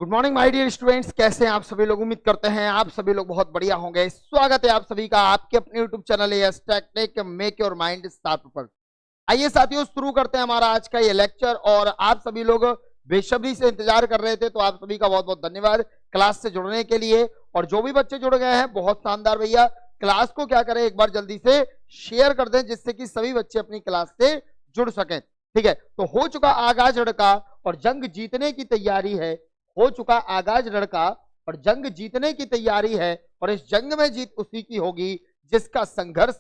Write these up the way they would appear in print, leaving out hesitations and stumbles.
Good morning my dear students, कैसे हैं आप सभी लोग। उम्मीद करते हैं आप सभी लोग बहुत बढ़िया होंगे। स्वागत है आप सभी का आपके अपने YouTube channel take make your mind sharp पर। आइए साथियों, शुरू करते हैं हमारा आज का ये लेक्चर। और आप सभी लोग बेसब्री से इंतजार कर रहे थे, तो आप सभी का बहुत बहुत धन्यवाद क्लास से जुड़ने के लिए। और जो भी बच्चे जुड़ गए हैं, बहुत शानदार भैया। क्लास को क्या करें, एक बार जल्दी से शेयर कर दें, जिससे कि सभी बच्चे अपनी क्लास से जुड़ सकें। ठीक है, तो हो चुका आगाज लड़का और जंग जीतने की तैयारी है। हो चुका आगाज लड़का और जंग जीतने की तैयारी है, और इस जंग में जीत उसी की होगी जिसका संघर्ष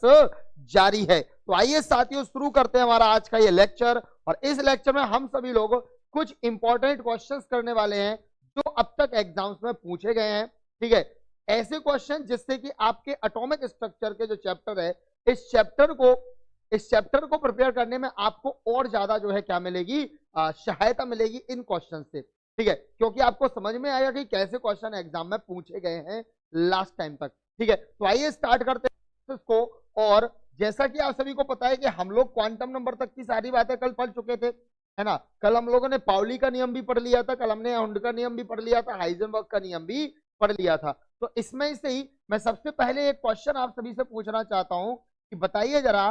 जारी है। तो आइए साथियों, शुरू करते हैं हमारा आज का ये लेक्चर। और इस लेक्चर में हम सभी लोग कुछ इंपॉर्टेंट क्वेश्चंस करने वाले हैं जो अब तक एग्जाम्स में पूछे गए हैं। ठीक है, ऐसे क्वेश्चन जिससे कि आपके एटॉमिक स्ट्रक्चर के जो चैप्टर है, इस चैप्टर को प्रिपेयर करने में आपको और ज्यादा जो है क्या मिलेगी, सहायता मिलेगी इन क्वेश्चन से। ठीक है, क्योंकि आपको समझ में आएगा कि कैसे क्वेश्चन एग्जाम में पूछे गए हैं लास्ट टाइम तक। ठीक है, तो आइए स्टार्ट करते हैं इसको। और जैसा कि आप सभी को पता है कि हम लोग क्वांटम नंबर तक की सारी बातें कल पढ़ चुके थे, है ना। कल हम लोगों ने पाउली का नियम भी पढ़ लिया था, कल हमने हुंड का नियम भी पढ़ लिया था, हाइजेनबर्ग का नियम भी पढ़ लिया था। तो इसमें से ही मैं सबसे पहले एक क्वेश्चन आप सभी से पूछना चाहता हूं कि बताइए जरा,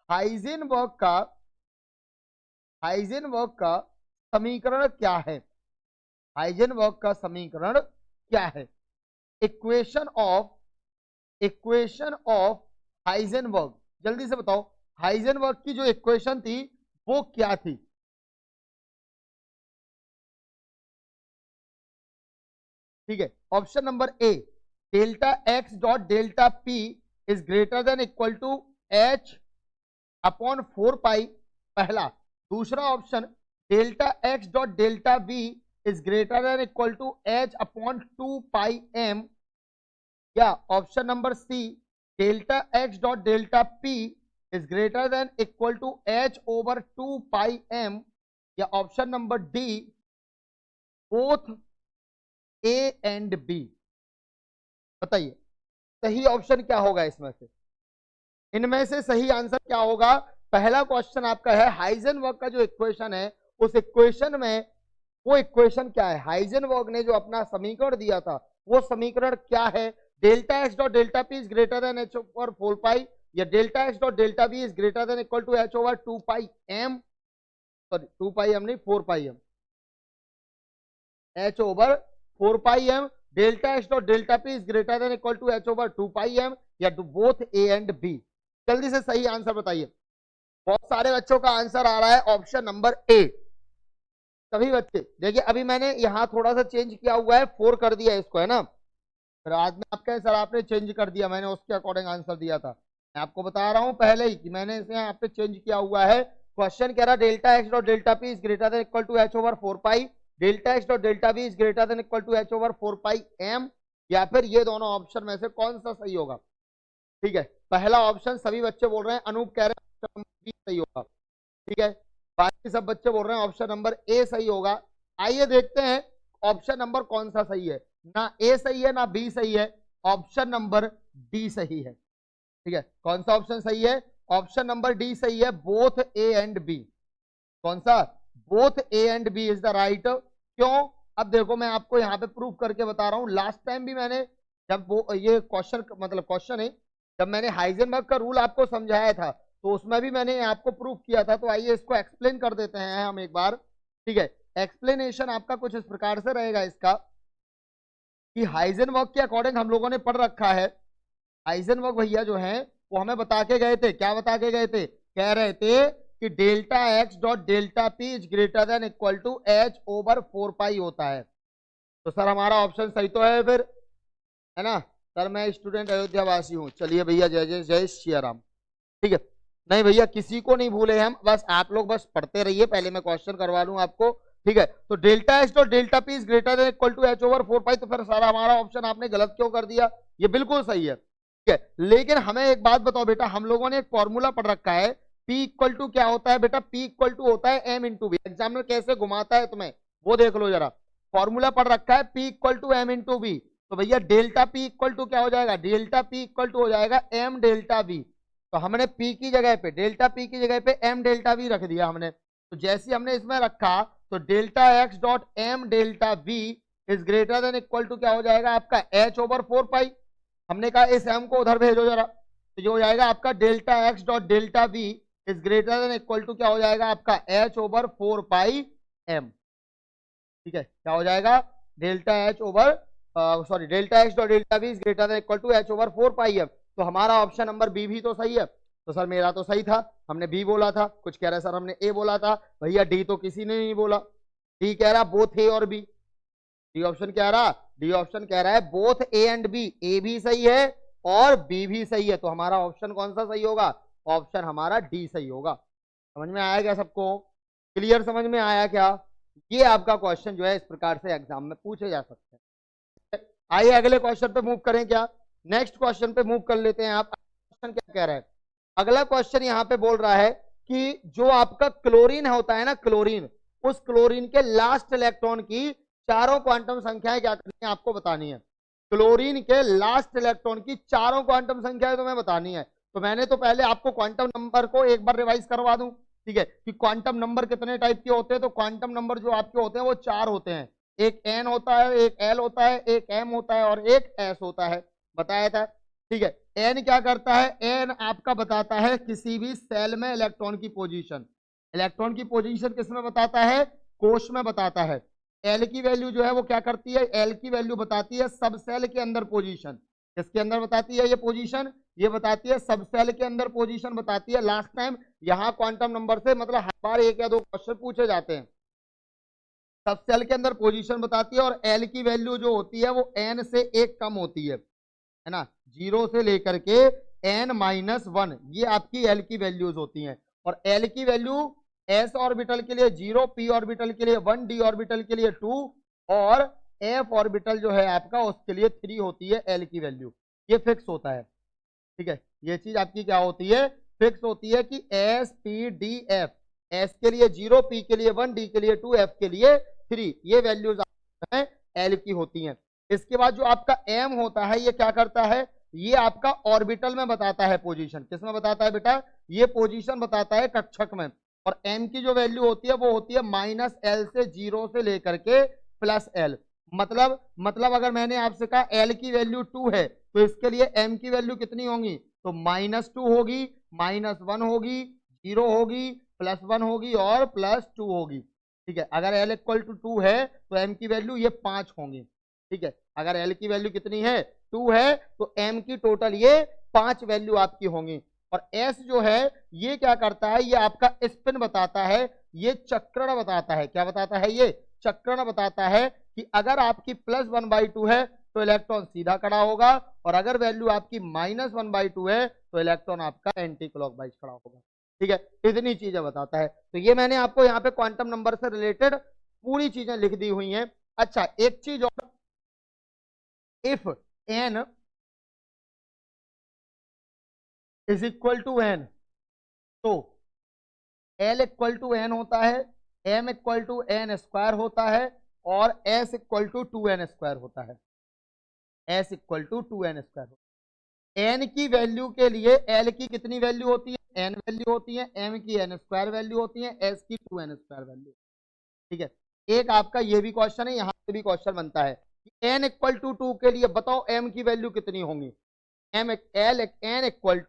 हाइजेनबर्ग का समीकरण क्या है। हाइजेनबर्ग का समीकरण क्या है। इक्वेशन ऑफ हाइजेनबर्ग, जल्दी से बताओ, हाइजेनबर्ग की जो इक्वेशन थी वो क्या थी। ठीक है, option number A, delta x dot delta p is greater than equal to h upon 4 pi, पहला। दूसरा option, delta x dot delta b is greater than equal to h upon 2 pi m, या option number C, delta x dot delta p is greater than equal to h over 2 pi m, या option number D, both A and B. बताइए सही option क्या होगा इसमें से, इनमें से सही आंसर क्या होगा। पहला क्वेश्चन आपका है, हाइजेनबर्ग का जो इक्वेशन है, उस इक्वेशन में वो इक्वेशन क्या है। हाइजेनबर्ग ने जो अपना समीकरण दिया था, वो समीकरण क्या है। Delta x dot delta p is greater than h over 4 pi, या delta x dot delta b is greater than equal to h over 2 pi m, sorry 2 pi m नहीं, 4 pi m, h over 4 pi m, delta x dot delta p is greater than equal to h over 2 pi m, या both A and B. जल्दी से सही answer बताइए। बहुत सारे बच्चों का आंसर आ रहा है ऑप्शन नंबर ए। सभी बच्चे देखिए, अभी मैंने यहाँ थोड़ा सा चेंज किया हुआ है, 4 कर दिया इसको, है ना। फिर आज में आप कहें सर आपने चेंज कर दिया, मैंने उसके अकॉर्डिंग आंसर दिया था। मैं आपको बता रहा हूँ पहले ही कि मैंने इसे यहाँ पे चेंज किया हुआ है। क्वेश्चन कह रहा delta x dot delta p is greater than equal to h over 4 pi, delta x dot delta b is greater than equal to h over 4 pi m, या फिर ये दोनों ऑप्शन में से कौन सा सही होगा। ठीक है, पहला ऑप्शन सभी बच्चे बोल रहे हैं, अनूप कह रहे हैं ऑप्शन नंबर बी सही होगा। ठीक है, बाकी सब बच्चे बोल रहे हैं ऑप्शन नंबर ए सही होगा। आइए देखते हैं ऑप्शन नंबर कौन सा सही है। ना ए सही है ना बी सही है, ऑप्शन नंबर डी सही है। ठीक है, कौन सा ऑप्शन सही है, ऑप्शन नंबर डी सही है, बोथ ए एंड बी। कौन सा, both A and B is the right. क्यों, अब देखो मैं आपको यहाँ पे प्रूफ करके बता रहा हूँ। लास्ट टाइम भी मैंने जब वो ये क्वेश्चन है, जब मैंने हाइजेनबर्ग का रूल आपको समझाया था, तो उसमें भी मैंने आपको प्रूफ किया था। तो आइए इसको एक्सप्लेन कर देते हैं हम एक बार। ठीक है, एक्सप्लेनेशन आपका कुछ इस प्रकार से रहेगा इसका, कि हाइजेनबर्ग के अकॉर्डिंग हम लोगों ने पढ़ रखा है। हाइजेनबर्ग भैया जो हैं वो हमें बता के गए थे, क्या बता के गए थे, कह रहे थे कि delta x dot delta p is greater than equal to h over 4 pi होता है। तो सर हमारा ऑप्शन सही तो है फिर, है ना। सर मैं स्टूडेंट अयोध्या वासी हूँ। चलिए भैया, जय जय जय श्री राम। ठीक है, नहीं भैया किसी को नहीं भूले हम, बस आप लोग बस पढ़ते रहिए। पहले मैं क्वेश्चन करवा लूं आपको। ठीक है, तो delta x dot delta p is greater than equal to h over 4 pi, तो फिर सारा हमारा ऑप्शन आपने गलत क्यों कर दिया, ये बिल्कुल सही है। ठीक है, लेकिन हमें एक बात बताओ बेटा, हम लोगों ने एक फॉर्मूला पढ़ रखा है, P इक्वल टू क्या होता है बेटा, P इक्वल टू होता है M इंटू बी। एग्जामिनर कैसे घुमाता है तुम्हें वो देख लो जरा। फॉर्मूला पढ़ रखा है P equal to M into B, तो भैया डेल्टा P इक्वल टू क्या हो जाएगा, डेल्टा P इक्वल टू हो जाएगा M डेल्टा बी। तो हमने P की जगह पे, डेल्टा P की जगह पे M डेल्टा बी रख दिया हमने। तो जैसे हमने इसमें रखा, तो delta x dot M delta b is greater than equal to क्या हो जाएगा आपका h/4 पाई। हमने कहा इस m को उधर भेजो जरा, तो ये हो जाएगा आपका delta x dot delta v is greater than equal to क्या हो जाएगा आपका h/4 पाई m। ठीक है, क्या हो जाएगा delta x dot delta v is greater than equal to h/4 pi m। तो हमारा ऑप्शन नंबर बी भी तो सही है। तो सर मेरा तो सही था, हमने बी बोला था। कुछ कह रहे सर हमने ए बोला था। भैया डी तो किसी ने नहीं बोला। डी कह रहा बोथ ए और बी। डी ऑप्शन कह रहा है बोथ ए एंड बी, ए भी सही है और बी भी सही है। तो हमारा ऑप्शन कौन सा सही होगा? ऑप्शन हमारा डी सही होगा। समझ में आया क्या सबको? क्लियर समझ में आया क्या? ये आपका क्वेश्चन जो है इस प्रकार से एग्जाम में पूछे जा सकते हैं। आइए अगले क्वेश्चन पे मूव करें। क्या नेक्स्ट क्वेश्चन पे मूव कर लेते हैं। आप क्वेश्चन क्या कह रहे हैं? अगला क्वेश्चन यहाँ पे बोल रहा है कि जो आपका क्लोरीन होता है ना, क्लोरीन, उस क्लोरीन के लास्ट इलेक्ट्रॉन की चारों क्वांटम संख्याएं क्या करनी है आपको बतानी है। क्लोरीन के लास्ट इलेक्ट्रॉन की चारों क्वांटम संख्याएं तुम्हें बतानी है। तो मैंने तो पहले आपको क्वांटम नंबर को एक बार रिवाइज करवा दूं, ठीक है, कि क्वांटम नंबर कितने टाइप के होते हैं। तो क्वांटम नंबर जो आपके होते हैं वो 4 होते हैं। एक एन होता है, एक एल होता है, एक एम होता है और एक एस होता है, बताया था। ठीक है, एन क्या करता है? एन आपका बताता है किसी भी सेल में इलेक्ट्रॉन की पोजीशन। इलेक्ट्रॉन की पोजीशन किस में बताता है? कोश में बताता है। एल की वैल्यू जो है वो क्या करती है? एल की वैल्यू बताती है सब सेल के अंदर पोजीशन। किसके अंदर बताती है ये पोजीशन? ये बताती है सब सेल के अंदर पोजीशन बताती है। लास्ट टाइम यहाँ क्वांटम नंबर से मतलब हर बार एक या दो क्वेश्चन पूछे जाते हैं। सब सेल के अंदर पोजीशन बताती है और एल की वैल्यू जो होती है वो एन से एक कम होती है ना, 0 से लेकर के n-1, ये आपकी एल की वैल्यूज होती हैं। और एल की वैल्यू s ऑर्बिटल के लिए 0, p ऑर्बिटल के लिए 1, d ऑर्बिटल के लिए 2 और f ऑर्बिटल जो है आपका उसके लिए 3 होती है एल की वैल्यू। ये फिक्स होता है। ठीक है, ये चीज आपकी क्या होती है? फिक्स होती है कि s p d f, s के लिए 0, p के लिए 1, d के लिए 2, f के लिए 3, ये वैल्यूज एल की होती हैं। इसके बाद जो आपका m होता है ये क्या करता है? ये आपका ऑर्बिटल में बताता है पोजीशन। किस में बताता है बेटा? ये पोजीशन बताता है कक्षक में। और m की जो वैल्यू होती है वो होती है -l से 0 से लेकर के +l। मतलब अगर मैंने आपसे कहा l की वैल्यू 2 है तो इसके लिए m की वैल्यू कितनी होगी? तो -2 होगी, -1 होगी, 0 होगी, +1 होगी और +2 होगी। ठीक है, अगर l = 2 है तो m की वैल्यू ये 5 होंगी। ठीक है, अगर l की वैल्यू कितनी है? 2 है तो m की टोटल ये 5 वैल्यू आपकी होंगी। और s जो है ये क्या करता है? ये आपका स्पिन बताता है, ये चक्रण बताता है। क्या बताता है? ये चक्रण बताता है कि अगर आपकी +1/2 है तो इलेक्ट्रॉन सीधा खड़ा होगा और अगर वैल्यू आपकी -1/2 है तो इलेक्ट्रॉन आपका एंटी क्लॉकवाइज खड़ा होगा। ठीक है, इतनी चीजें बताता है। तो ये मैंने आपको यहाँ पे क्वांटम नंबर से रिलेटेड पूरी चीजें लिख दी हुई हैं। अच्छा, एक चीज और, if n is equal to n, तो l इक्वल टू n होता है, m इक्वल टू n² होता है और s इक्वल टू 2n² होता है। s इक्वल टू 2n² होता है। n की वैल्यू के लिए l की कितनी वैल्यू होती है? n वैल्यू होती है, m की n² वैल्यू होती है, s की 2n² वैल्यू। ठीक है, एक आपका ये भी क्वेश्चन है, यहाँ पे भी क्वेश्चन बनता है कि n इक्वल टू 2 के लिए बताओ m की वैल्यू कितनी होंगी। n इक्वल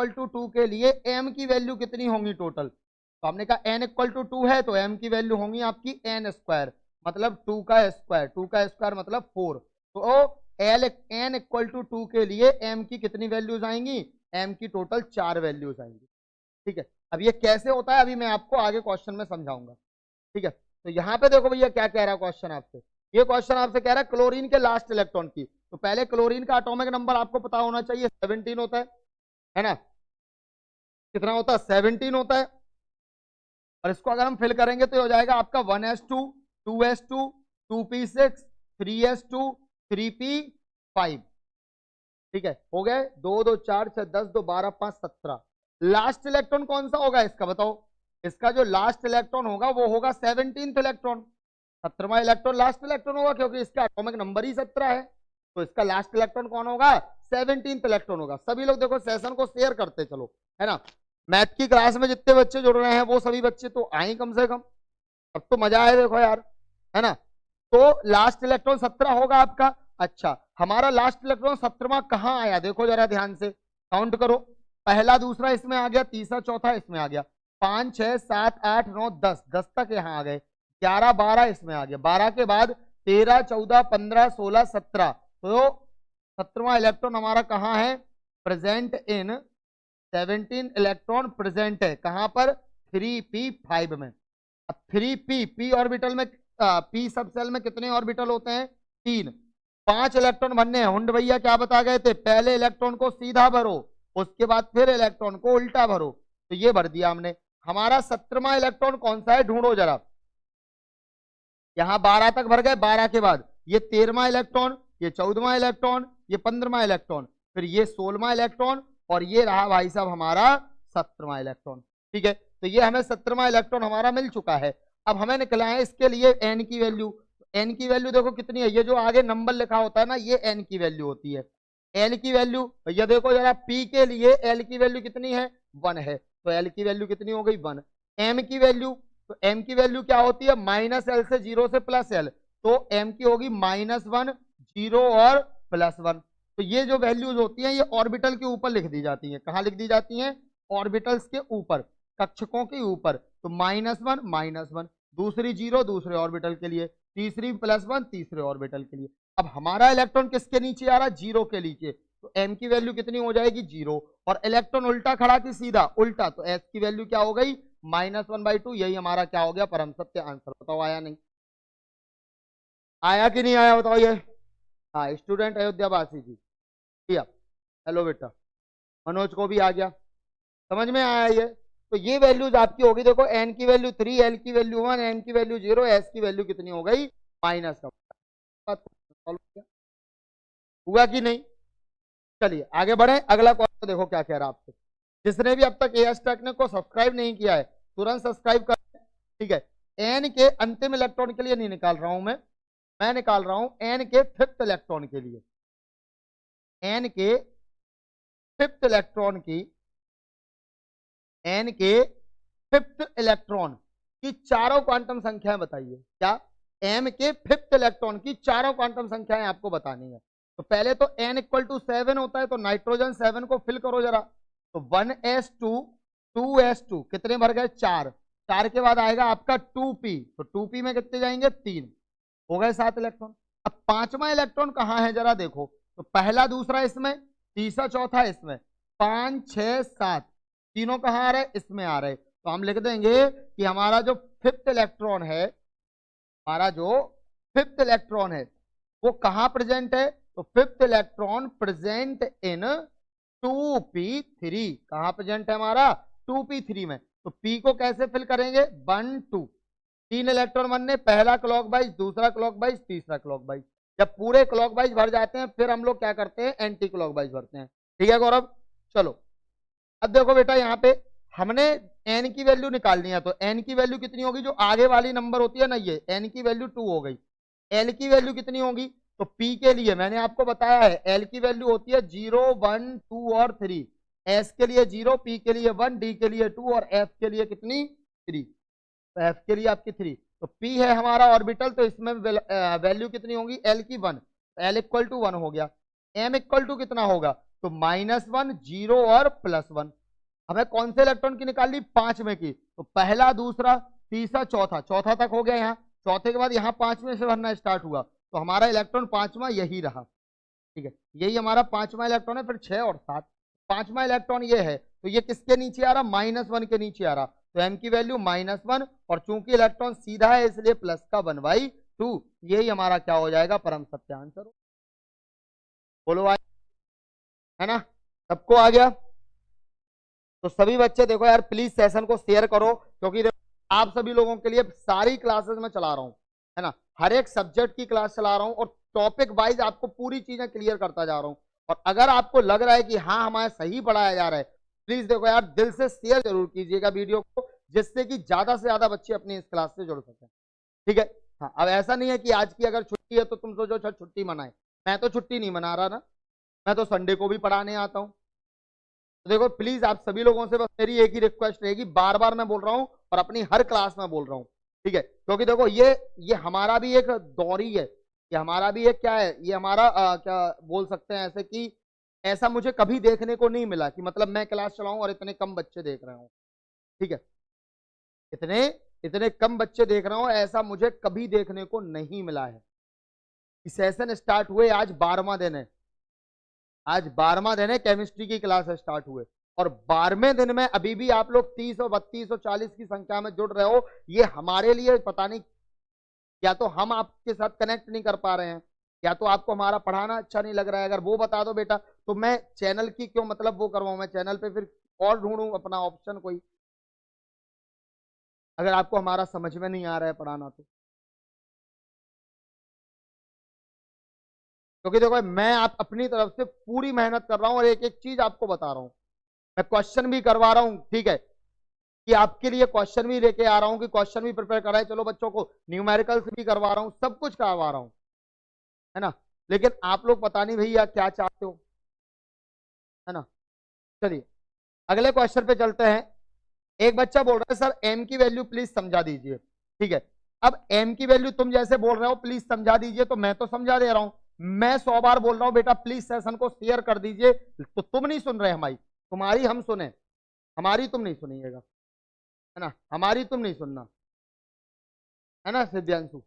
टू 2 के लिए m की वैल्यू कितनी होंगी टोटल? तो हमने कहा n इक्वल टू 2 है तो m की वैल्यू होंगी आपकी n², मतलब 2 का स्क्वायर, 2 का स्क्वायर मतलब 4। तो n इक्वल टू 2 के लिए m की कितनी वैल्यूज आएंगी? m की टोटल 4 वैल्यूज आएंगी। ठीक है, अब ये कैसे होता है अभी मैं आपको आगे क्वेश्चन में समझाऊंगा। ठीक है, तो यहाँ पे देखो भैया क्या कह रहा है क्वेश्चन आपसे। ये क्वेश्चन आपसे कह रहा है क्लोरीन के लास्ट इलेक्ट्रॉन की। तो पहले क्लोरीन का एटॉमिक नंबर आपको पता होना चाहिए, 17 होता है ना? कितना होता है? 17 होता है। और इसको अगर हम फिल करेंगे तो हो जाएगा आपका 1s2, 2s2, 2p6, 3s2, 3p5। ठीक है, हो गए 2 2 4 6 10 2 12 5 17। लास्ट इलेक्ट्रॉन कौन सा होगा इसका बताओ? इसका जो लास्ट इलेक्ट्रॉन होगा वो होगा 17th इलेक्ट्रॉन। 17वां इलेक्ट्रॉन लास्ट इलेक्ट्रॉन होगा क्योंकि इसका एटॉमिक नंबर ही 17 है। तो इसका लास्ट इलेक्ट्रॉन कौन होगा? 17th इलेक्ट्रॉन होगा। सभी लोग देखो सेशन को शेयर करते चलो, है ना? मैथ की क्लास में जितने बच्चे जुड़ रहे हैं वो सभी बच्चे तो आए कम से कम, अब तो मजा आए देखो यार, है ना? तो लास्ट इलेक्ट्रॉन 17 होगा आपका। अच्छा, हमारा लास्ट इलेक्ट्रॉन 17वां कहाँ आया, देखो जरा ध्यान से काउंट करो। पहला दूसरा इसमें आ गया, तीसरा चौथा इसमें आ गया, 5 6 7 8 9 10, 10 तक यहाँ आ गए, 11 12 इसमें आ गया, 12 के बाद 13 14 15 16 17, तो 17वां इलेक्ट्रॉन हमारा कहाँ है, प्रेजेंट इन 17 इलेक्ट्रॉन प्रेजेंट है कहां पर, 3p5 में। अब 3p ऑर्बिटल में, p सब सेल में कितने ऑर्बिटल होते हैं, 3। 5 इलेक्ट्रॉन भरने हैं। हुंड भैया क्या बता गए थे, पहले इलेक्ट्रॉन को सीधा भरो, उसके बाद फिर इलेक्ट्रॉन को उल्टा भरो, तो ये भर दिया हमने। हमारा 17वां इलेक्ट्रॉन कौन सा है, ढूंढो जरा। यहां 12 तक भर गए, 12 के बाद ये 13वां इलेक्ट्रॉन, ये 14वां इलेक्ट्रॉन, ये 15वां इलेक्ट्रॉन, फिर ये 16वां इलेक्ट्रॉन, और ये रहा भाई साहब हमारा 17वां इलेक्ट्रॉन। ठीक है, तो ये हमें 17वां इलेक्ट्रॉन हमारा मिल चुका है। अब हमें निकला है इसके लिए एन की वैल्यू। एन की वैल्यू देखो कितनी है, ये जो आगे नंबर लिखा होता है ना, ये एन की वैल्यू होती है। एल की वैल्यू भैया देखो जरा, पी के लिए एल की वैल्यू कितनी है, 1 है, तो एल की वैल्यू कितनी हो गई, 1। एम की वैल्यू, तो एम की वैल्यू क्या होती है, -L से 0 से +L, तो एम की होगी -1 0 और +1। तो ये जो वैल्यूज होती हैं ये ऑर्बिटल के ऊपर लिख दी जाती हैं। कहाँ लिख दी जाती हैं, ऑर्बिटल्स के ऊपर, कक्षकों के ऊपर। तो -1 -1, दूसरी 0 दूसरे ऑर्बिटल के लिए, तीसरी +1 तीसरे ऑर्बिटल के लिए। अब हमारा इलेक्ट्रॉन किसके नीचे आ रहा है, 0 के नीचे, तो m की वैल्यू कितनी हो जाएगी, 0। और इलेक्ट्रॉन उल्टा खड़ा कि सीधा, उल्टा, तो s की वैल्यू क्या हो गई, -1/2। यही हमारा क्या हो गया, परम सत्य आंसर। बताओ आया नहीं, आया कि नहीं आया, बताओ ये। हाँ, स्टूडेंट अयोध्या वासी जी, हेलो बेटा, मनोज को भी आ गया, समझ में आया ये। तो ये वैल्यूज आपकी होगी, देखो n की वैल्यू 3, l की वैल्यू 1, m की वैल्यू 0, s की वैल्यू कितनी हो गई, -1। हुआ कि नहीं, चलिए आगे बढ़े। अगला क्वेश्चन देखो क्या कह रहा है आपसे। जिसने भी अब तक एएस टेक्निक को सब्सक्राइब नहीं किया है तुरंत सब्सक्राइब कर, ठीक है। एन के अंतिम इलेक्ट्रॉन के लिए नहीं निकाल रहा हूं मैं निकाल रहा हूं एन के 5th इलेक्ट्रॉन के लिए। एन के 5th इलेक्ट्रॉन की, एन के 5th इलेक्ट्रॉन की चारों क्वांटम संख्याएं बताइए। क्या, एम के 5th इलेक्ट्रॉन की चारों क्वांटम संख्याएं आपको बतानी है। तो पहले तो n = 7 होता है, तो नाइट्रोजन 7 को फिल करो जरा। तो 1s2 2s2 कितने भर गए, 4। 4 के बाद आएगा आपका 2p, तो 2p में कितने जाएंगे, 3, हो गए 7 इलेक्ट्रॉन। अब 5वां इलेक्ट्रॉन कहाँ है जरा देखो, तो पहला दूसरा इसमें, तीसरा चौथा इसमें, 5 6 7 तीनों कहाँ आ रहे, इसमें आ रहे। तो हम लिख देंगे कि हमारा जो 5th इलेक्ट्रॉन है, हमारा जो 5th इलेक्ट्रॉन है वो कहाँ प्रेजेंट है, तो 5th electron present in 2p3। कहाँ प्रेजेंट है हमारा, 2p3 में। तो p को कैसे फिल करेंगे, 1 2, 3 इलेक्ट्रॉन बनने, पहला क्लॉकवाइज, दूसरा क्लॉकवाइज, तीसरा क्लॉकवाइज। जब पूरे क्लॉकवाइज भर जाते हैं फिर हम लोग क्या करते हैं, एंटी क्लॉकवाइज भरते हैं। ठीक है गौरव, चलो अब देखो बेटा, यहाँ पे हमने n की वैल्यू निकालनी है। तो n की वैल्यू कितनी होगी, जो आगे वाली नंबर होती है ना, ये n की वैल्यू 2 हो गई। l की वैल्यू कितनी होगी, तो p के लिए मैंने आपको बताया है l की वैल्यू होती है 0 1 2 और 3। s के लिए 0, p के लिए 1, d के लिए 2 और f के लिए कितनी, 3। तो f के लिए आपकी 3। तो p है हमारा ऑर्बिटल, तो इसमें वैल्यू कितनी होगी, l की 1, l = 1 हो गया। m = कितना होगा, तो -1 0 और +1। हमें कौन से इलेक्ट्रॉन की निकालनी, 5 में की। तो पहला दूसरा तीसरा चौथा, चौथा तक हो गया यहाँ, चौथे के बाद यहाँ 5 में से भरना स्टार्ट हुआ, तो हमारा इलेक्ट्रॉन 5वां यही रहा। ठीक है, यही हमारा 5वां इलेक्ट्रॉन है। फिर 6 और 7, 5वां इलेक्ट्रॉन ये है, तो ये किसके नीचे आ रहा, -1 के नीचे आ रहा। तो m की वैल्यू -1, और चूंकि इलेक्ट्रॉन सीधा है इसलिए प्लस का 1/2। यही हमारा क्या हो जाएगा, परम सत्य आंसर। बोलो भाई, है ना, सबको आ गया। तो सभी बच्चे देखो यार, प्लीज सेशन को शेयर करो, क्योंकि आप सभी लोगों के लिए सारी क्लासेस में चला रहा हूं, है ना, हर एक सब्जेक्ट की क्लास चला रहा हूं, और टॉपिक वाइज आपको पूरी चीजें क्लियर करता जा रहा हूं। और अगर आपको लग रहा है कि हाँ हमारे सही पढ़ाया जा रहा है, प्लीज देखो यार, दिल से शेयर जरूर कीजिएगा वीडियो को, जिससे कि ज्यादा से ज्यादा बच्चे अपनी इस क्लास से जुड़ सकें। ठीक है, हाँ, अब ऐसा नहीं है कि आज की अगर छुट्टी है तो तुम सोचो छुट्टी मनाए, मैं तो छुट्टी नहीं मना रहा ना, मैं तो संडे को भी पढ़ाने आता हूँ। तो देखो प्लीज आप सभी लोगों से बस मेरी एक ही रिक्वेस्ट रहेगी, बार बार मैं बोल रहा हूँ और अपनी हर क्लास में बोल रहा हूँ, ठीक है, क्योंकि देखो ये हमारा भी एक दौरी है, ये हमारा भी एक क्या है, ये हमारा क्या बोल सकते हैं ऐसे कि ऐसा मुझे कभी देखने को नहीं मिला कि मतलब मैं क्लास चलाऊं और इतने कम बच्चे देख रहे हो। ठीक है, इतने इतने कम बच्चे देख रहा हूं, ऐसा मुझे कभी देखने को नहीं मिला है। सेशन स्टार्ट हुए आज 12वां दिन है, आज 12वां दिन है, केमिस्ट्री की क्लास स्टार्ट हुए और 12वें दिन में अभी भी आप लोग 30 और 32 और 40 की संख्या में जुड़ रहे हो। ये हमारे लिए पता नहीं, या तो हम आपके साथ कनेक्ट नहीं कर पा रहे हैं, या तो आपको हमारा पढ़ाना अच्छा नहीं लग रहा है। अगर वो बता दो बेटा, तो मैं चैनल की क्यों मतलब वो करवाऊं, मैं चैनल पे फिर और ढूंढूं अपना ऑप्शन कोई, अगर आपको हमारा समझ में नहीं आ रहा है पढ़ाना तो। क्योंकि देखो मैं आप अपनी तरफ से पूरी मेहनत कर रहा हूं और एक एक चीज आपको बता रहा हूं, मैं क्वेश्चन भी करवा रहा हूं, ठीक है, कि आपके लिए क्वेश्चन भी लेके आ रहा हूं कि क्वेश्चन भी प्रिपेयर कराए, चलो बच्चों को न्यूमेरिकल्स भी करवा रहा हूं, सब कुछ करवा रहा हूं, है ना। लेकिन आप लोग पता नहीं भैया क्या चाहते हो, है ना। चलिए अगले क्वेश्चन पे चलते हैं। एक बच्चा बोल रहा है सर एम की वैल्यू प्लीज समझा दीजिए। ठीक है, अब एम की वैल्यू तुम जैसे बोल रहे हो प्लीज समझा दीजिए, तो मैं तो समझा दे रहा हूं। मैं 100 बार बोल रहा हूं बेटा प्लीज सेशन को शेयर कर दीजिए, तो तुम नहीं सुन रहे, हमारी तुम्हारी हम सुने, हमारी तुम नहीं सुनिएगा, है ना, हमारी तुम नहीं सुनना, है ना सिद्धांशु।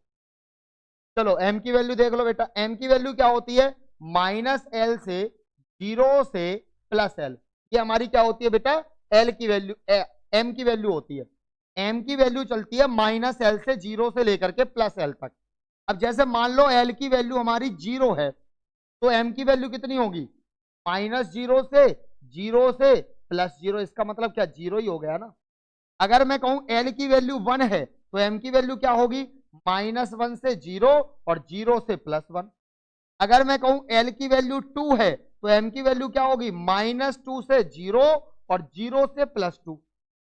चलो एम की वैल्यू देख लो बेटा, एम की वैल्यू क्या होती है, -L से 0 से +L, ये हमारी क्या होती है बेटा, एल की वैल्यू, एम की वैल्यू होती है। एम की वैल्यू चलती है -L से 0 से लेकर के +L तक। अब जैसे मान लो एल की वैल्यू हमारी 0 है, तो एम की वैल्यू कितनी होगी, -0 से 0 से +0, इसका मतलब क्या 0 ही हो गया ना। अगर मैं कहूं एल की वैल्यू 1 है, तो एम की वैल्यू क्या होगी, -1 से 0 और 0 से +1। अगर मैं कहूं एल की वैल्यू 2 है, तो एम की वैल्यू क्या होगी, -2 से 0 और 0 से +2।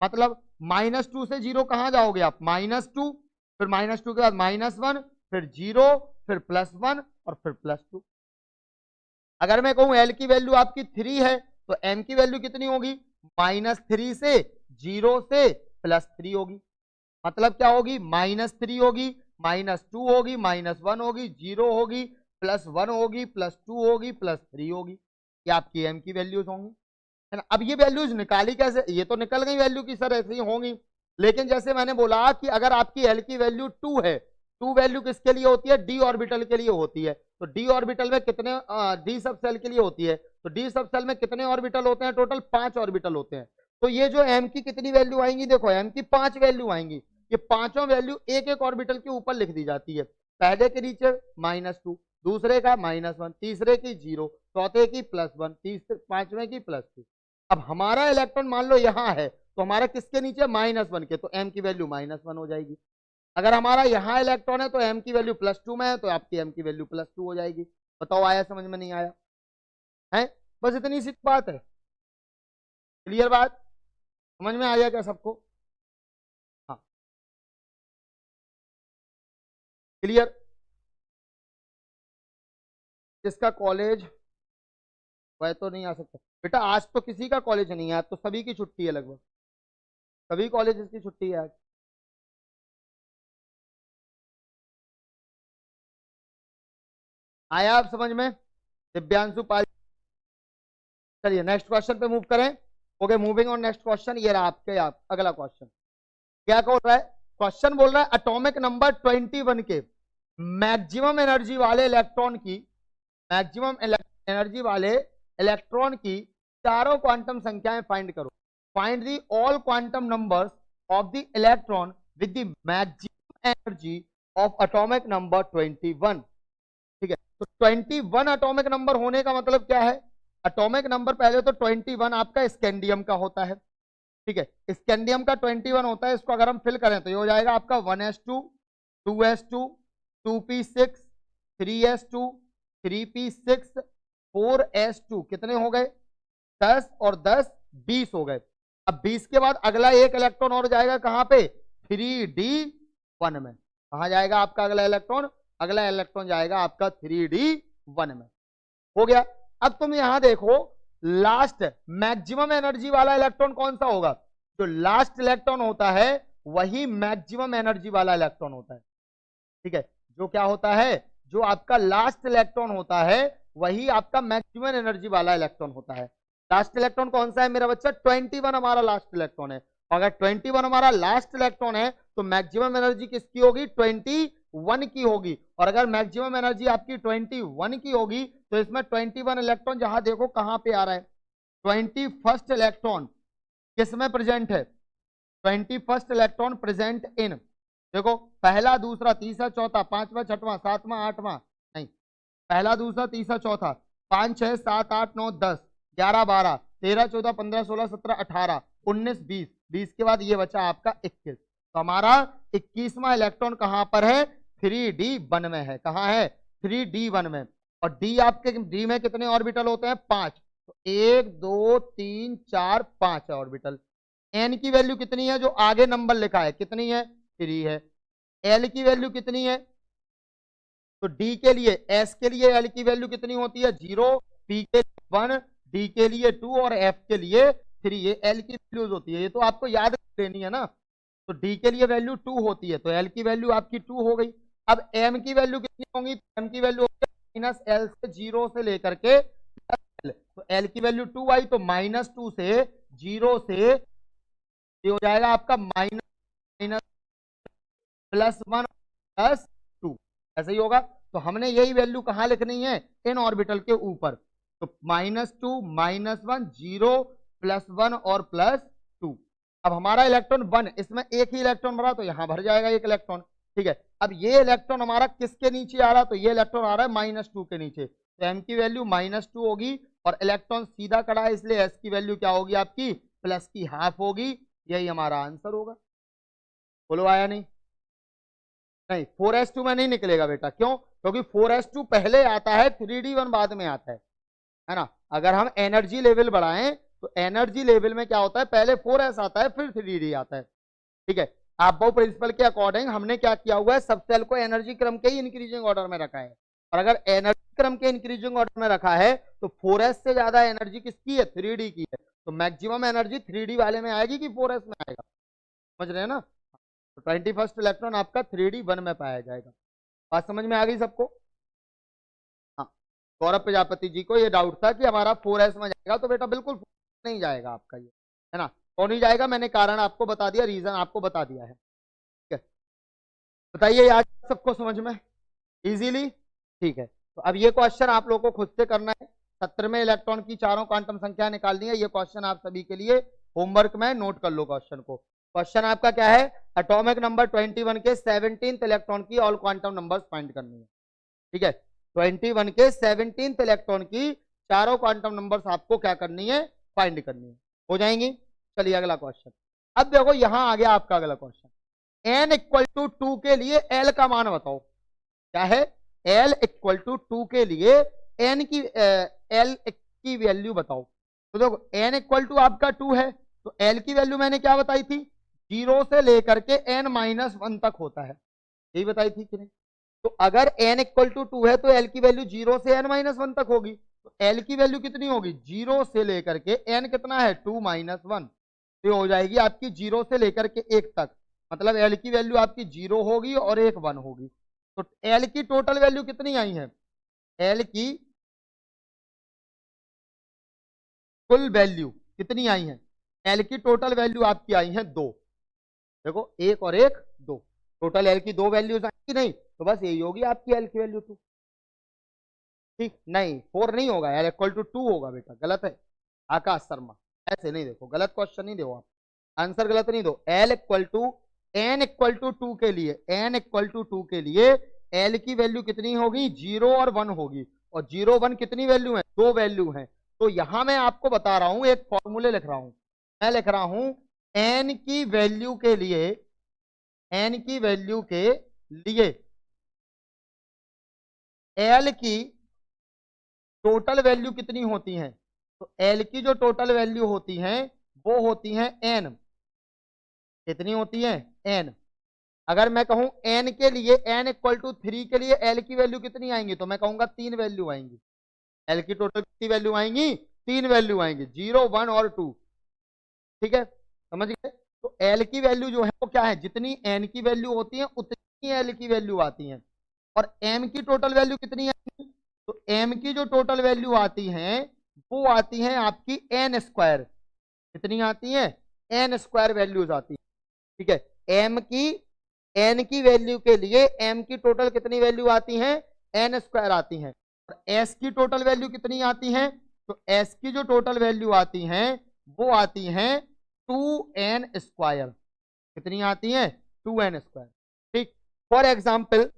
मतलब -2 से 0 कहां जाओगे आप, -2, फिर -2 के बाद -1, फिर 0, फिर +1 और फिर +2। अगर मैं कहूं एल की वैल्यू आपकी 3 है, तो एम की वैल्यू कितनी होगी, -3 से 0 से +3 होगी। मतलब क्या होगी, -3 होगी, -2 होगी, -1 होगी, 0 होगी, +1 होगी, +2 होगी, +3 होगी। ये आपकी एम की वैल्यूज होंगी, है ना। अब ये वैल्यूज निकाली कैसे, ये तो निकल गई वैल्यू की सर ऐसे ही होंगी, लेकिन जैसे मैंने बोला कि अगर आपकी एल की वैल्यू 2 है, 2 वैल्यू किसके लिए होती है, डी ऑर्बिटल के लिए होती है। तो डी ऑर्बिटल में कितने, डी सब सेल के लिए होती है, तो डी सब सेल में कितने ऑर्बिटल होते हैं, टोटल 5 ऑर्बिटल होते हैं। तो ये जो एम की कितनी वैल्यू आएंगी, देखो एम की 5 वैल्यू आएंगी, ये पांचों वैल्यू एक एक ऑर्बिटल के ऊपर लिख दी जाती है। पहले के नीचे -2, दूसरे का -1, तीसरे की 0, चौथे की +1, तीसरे पांचवें की +2। अब हमारा इलेक्ट्रॉन मान लो यहाँ है, तो हमारा किसके नीचे, -1 के, तो एम की वैल्यू -1 हो जाएगी। अगर हमारा यहाँ इलेक्ट्रॉन है, तो एम की वैल्यू +2 में है, तो आपकी एम की वैल्यू +2 हो जाएगी। बताओ आया समझ में, नहीं आया है, बस इतनी सी बात है। क्लियर बात, समझ में आ गया क्या सबको, हाँ क्लियर। जिसका कॉलेज, वह तो नहीं आ सकता बेटा, आज तो किसी का कॉलेज नहीं है, आज तो सभी की छुट्टी है, लगभग सभी कॉलेज की छुट्टी है आज। आया आप समझ में, दिव्यांशु पाल। चलिए नेक्स्ट क्वेश्चन पे मूव करें। Okay moving on next question, ये रहा आपके आप अगला क्वेश्चन। क्या बोल रहा है, क्वेश्चन बोल रहा है एटॉमिक नंबर 21 के मैक्सिमम एनर्जी वाले इलेक्ट्रॉन की, मैक्सिमम एनर्जी वाले इलेक्ट्रॉन की चारों क्वांटम संख्याएं फाइंड करो। Find the all quantum numbers of the electron with the maximum energy of atomic number 21। ठीक है, तो 21 एटॉमिक नंबर होने का मतलब क्या है, एटॉमिक नंबर पहले तो 21 आपका स्कैंडियम का होता है। ठीक है, स्कैंडियम का 21 होता है, इसको अगर हम फिल करें तो ये हो जाएगा आपका 1s2, 2s2, 2p6, 3s2, 3p6, 4s2, कितने हो गए, 10 और 10 20 हो गए। अब 20 के बाद अगला एक इलेक्ट्रॉन और जाएगा कहां पे, 3d1 में। कहा जाएगा आपका अगला इलेक्ट्रॉन, अगला इलेक्ट्रॉन जाएगा आपका 3d1 में। हो गया। अब तुम यहां देखो लास्ट मैक्सिमम एनर्जी वाला इलेक्ट्रॉन कौन सा होगा, जो लास्ट इलेक्ट्रॉन होता है वही मैक्सिमम एनर्जी वाला इलेक्ट्रॉन होता है। ठीक है, जो क्या होता है, जो आपका लास्ट इलेक्ट्रॉन होता है वही आपका मैक्सिमम एनर्जी वाला इलेक्ट्रॉन होता है। लास्ट इलेक्ट्रॉन कौन सा है मेरा बच्चा? 21 हमारा लास्ट इलेक्ट्रॉन है। अगर 21 हमारा लास्ट इलेक्ट्रॉन है तो मैक्सिमम एनर्जी किसकी होगी? 21 की होगी। और अगर मैक्सिमम एनर्जी आपकी 21 की होगी तो इसमें 21 इलेक्ट्रॉन, जहां देखो कहां पे आ रहा है, 21st इलेक्ट्रॉन किसमें प्रेजेंट है? 21st इलेक्ट्रॉन प्रेजेंट इन, देखो पहला दूसरा तीसरा चौथा पांचवा छठवां सातवां आठवां, नहीं, पहला दूसरा तीसरा चौथा, 5 6 7 8 9 10 11 12 13 14 15 16 17 18 19 20, 20 के बाद ये बचा आपका 21। तो हमारा 21वां इलेक्ट्रॉन कहां पर है? 3d1 में है। कहां है? 3d1 में। और डी आपके डी में कितने ऑर्बिटल होते हैं? 5। तो 1 2 3 4 5 है ऑर्बिटल। एन की वैल्यू कितनी है? जो आगे नंबर लिखा है कितनी है? 3 है। एल की वैल्यू कितनी है? तो डी के लिए, एस के लिए एल की वैल्यू कितनी होती है? 0, पी के लिए 1, डी के लिए 2 और एफ के लिए 3। ये एल की वैल्यूज होती है, ये तो आपको याद लेनी है ना। तो डी के लिए वैल्यू 2 होती है, तो एल की वैल्यू आपकी 2 हो गई। अब एम की वैल्यू कितनी होगी? एम की वैल्यू माइनस एल से 0 से लेकर के एल, तो एल की वैल्यू 2 आई, तो -2 से 0 से ये हो जाएगा आपका माइनस +1 +2, ऐसे ही होगा। तो हमने यही वैल्यू कहां लिखनी है? इन ऑर्बिटल के ऊपर। तो -2 -1 0 +1 और +2। अब हमारा इलेक्ट्रॉन 1, इसमें एक ही इलेक्ट्रॉन भरा तो यहां भर जाएगा एक इलेक्ट्रॉन। ठीक है, अब ये इलेक्ट्रॉन हमारा किसके नीचे आ रहा? तो ये इलेक्ट्रॉन आ रहा है -2 के नीचे, तो एम की वैल्यू -2 होगी और इलेक्ट्रॉन सीधा खड़ा है इसलिए एस की वैल्यू क्या होगी आपकी? प्लस की हाफ होगी। यही हमारा आंसर होगा। बोलो आया नहीं? नहीं, 4s2 में नहीं निकलेगा बेटा। क्यों? क्योंकि 4s2 पहले आता है, 3d1 बाद में आता है ना। अगर हम एनर्जी लेवल बढ़ाएं तो एनर्जी लेवल में क्या होता है? पहले 4s आता है फिर 3d आता है। ठीक है, आप बहु प्रिंसिपल के अकॉर्डिंग हमने क्या किया हुआ है? सब सेल को एनर्जी क्रम के ही इंक्रीजिंग ऑर्डर में रखा है। और अगर एनर्जी क्रम के इंक्रीजिंग ऑर्डर में रखा है तो 4s से ज्यादा एनर्जी किसकी है? 3d की है। तो मैक्सिमम एनर्जी 3d वाले में आएगी कि 4s में आएगा? समझ रहे हैं ना। तो 21st इलेक्ट्रॉन आपका 3d1 में पाया जाएगा। बात समझ में आ गई सबको? हाँ, गौरव प्रजापति जी को ये डाउट था कि हमारा 4s में जाएगा, तो बेटा बिल्कुल नहीं जाएगा आपका ये, है ना। क्यों नहीं जाएगा? मैंने कारण आपको बता दिया, रीजन आपको बता दिया है। ठीक है, बताइए याद सबको समझ में इजीली? ठीक है, तो अब ये क्वेश्चन आप लोगों को खुद से करना है। 17वें इलेक्ट्रॉन की चारों क्वांटम संख्या निकालनी है। ये क्वेश्चन आप सभी के लिए होमवर्क में, नोट कर लो क्वेश्चन को। क्वेश्चन आपका क्या है? एटॉमिक नंबर 21 के 17th इलेक्ट्रॉन की ऑल क्वांटम नंबर्स फाइंड करनी है। ठीक है, 21 के 17th इलेक्ट्रॉन की चारों क्वांटम नंबर्स आपको क्या करनी है? फाइंड करनी है। हो जाएंगी? चलिए अगला क्वेश्चन। अब देखो यहां आ गया आपका अगला क्वेश्चन। n = 2 के लिए l का मान बताओ। क्या है? l = 2 के लिए n की l की वैल्यू बताओ। तो देखो n = आपका 2 है, तो l की वैल्यू मैंने क्या बताई थी? 0 से लेकर के n-1 तक होता है, यही बताई थी कि नहीं? तो अगर n = 2 है तो l की वैल्यू 0 से n-1 तक होगी। तो l की वैल्यू कितनी होगी? 0 से लेकर के n कितना है? 2 - 1, तो हो जाएगी आपकी 0 से लेकर के 1 तक। मतलब l की वैल्यू आपकी 0 होगी और 1 1 होगी। तो l की टोटल वैल्यू कितनी आई है? l की कुल वैल्यू कितनी आई है? l की टोटल वैल्यू आपकी आई है 2। देखो 1 और 1 2, टोटल l की 2 वैल्यूज आई कि नहीं? तो बस यही होगी आपकी l की वैल्यू 2। ठीक, नहीं 4 नहीं होगा, l = 2 होगा बेटा। गलत है आकाश शर्मा, ऐसे नहीं देखो, गलत क्वेश्चन नहीं दो आप, आंसर गलत नहीं दो। l = n = 2 के लिए, n = 2 के लिए l की वैल्यू कितनी होगी? 0 और 1 होगी। और 0 1 कितनी वैल्यू है? 2 वैल्यू है। तो यहां मैं आपको बता रहा हूं, एक फॉर्मूले लिख रहा हूं। मैं लिख रहा हूं n की वैल्यू के लिए, n की वैल्यू के लिए l की टोटल वैल्यू कितनी होती है? तो l की जो टोटल वैल्यू होती है वो होती है n। कितनी होती है? n। अगर मैं कहूं n के लिए, n = 3 के लिए l की वैल्यू कितनी आएंगी? तो मैं कहूंगा 3 वैल्यू आएंगी। l की टोटल कितनी वैल्यू आएंगी? 3 वैल्यू आएंगी, 0 1 और 2। ठीक है, समझ गए? तो एल की वैल्यू जो है वो क्या है, जितनी एन की वैल्यू होती है उतनी एल की वैल्यू आती है। और एम की टोटल वैल्यू कितनी है, तो एम की जो टोटल वैल्यू आती है वो आती है आपकी एन स्क्वायर। कितनी आती है, एन स्क्वायर वैल्यूज आती है। ठीक है, एम की एन की वैल्यू के लिए एम की टोटल कितनी वैल्यू आती है, एन स्क्वायर आती है। और एस की टोटल वैल्यू कितनी आती है, तो एस की जो टोटल वैल्यू आती है वो आती है 2n स्क्वायर। कितनी आती है, 2n स्क्वायर। ठीक, फॉर एग्जाम्पल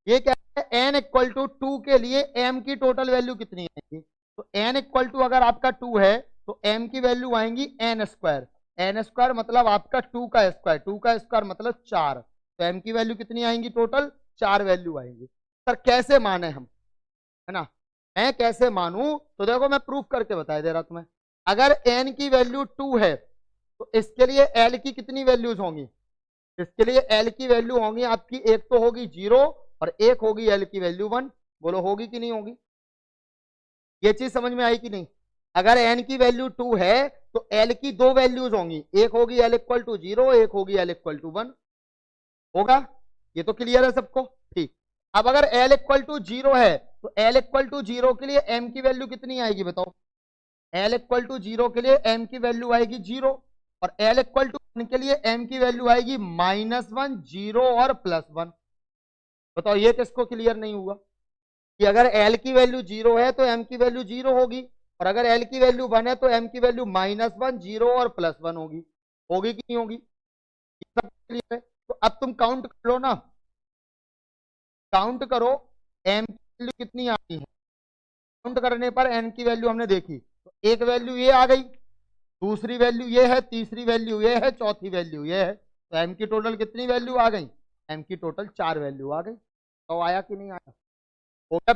ये क्या है, n इक्वल टू 2 के लिए m की टोटल वैल्यू कितनी आएगी, तो n इक्वल टू अगर आपका 2 है तो m की वैल्यू आएंगी n स्क्वायर। n स्क्वायर मतलब आपका 2 का स्क्वायर, 2 का स्क्वायर मतलब 4। तो m की वैल्यू कितनी आएंगी, टोटल 4 वैल्यू आएंगी। सर कैसे माने हम, है ना, मैं कैसे मानूं, तो देखो मैं प्रूफ करके बता दे रहा तुम्हें। अगर n की वैल्यू 2 है तो इसके लिए l की कितनी वैल्यूज होंगी, इसके लिए l की वैल्यू होंगी आपकी, एक तो होगी 0 और एक होगी l की वैल्यू 1। बोलो होगी कि नहीं होगी, ये चीज समझ में आई कि नहीं। अगर n की वैल्यू 2 है तो l की दो वैल्यूज होंगी, एक होगी l इक्वल टू 0, एक होगी l इक्वल टू 1। होगा, ये तो क्लियर है सबको। ठीक, अब अगर l इक्वल टू 0 है तो l इक्वल टू 0 के लिए m की वैल्यू कितनी आएगी बताओ, l इक्वल टू 0 के लिए m की वैल्यू आएगी 0, और l इक्वल टू 1 के लिए m की वैल्यू आएगी -1, 0 और +1। बताओ ये किसको क्लियर नहीं हुआ कि अगर l की वैल्यू 0 है तो m की वैल्यू 0 होगी, और अगर l की वैल्यू 1 है तो m की वैल्यू -1, 0 और +1 होगी। होगी कि नहीं होगी, ये सब क्लियर है। तो अब तुम काउंट कर लो ना, काउंट करो m की वैल्यू कितनी आती है। काउंट करने पर n की वैल्यू हमने देखी, तो एक वैल्यू ये आ गई, दूसरी वैल्यू ये है, तीसरी वैल्यू ये है, चौथी वैल्यू ये है। तो m की टोटल कितनी वैल्यू आ गई, m की टोटल 4 वैल्यू आ गई। तो आया कि नहीं आया, हो गया।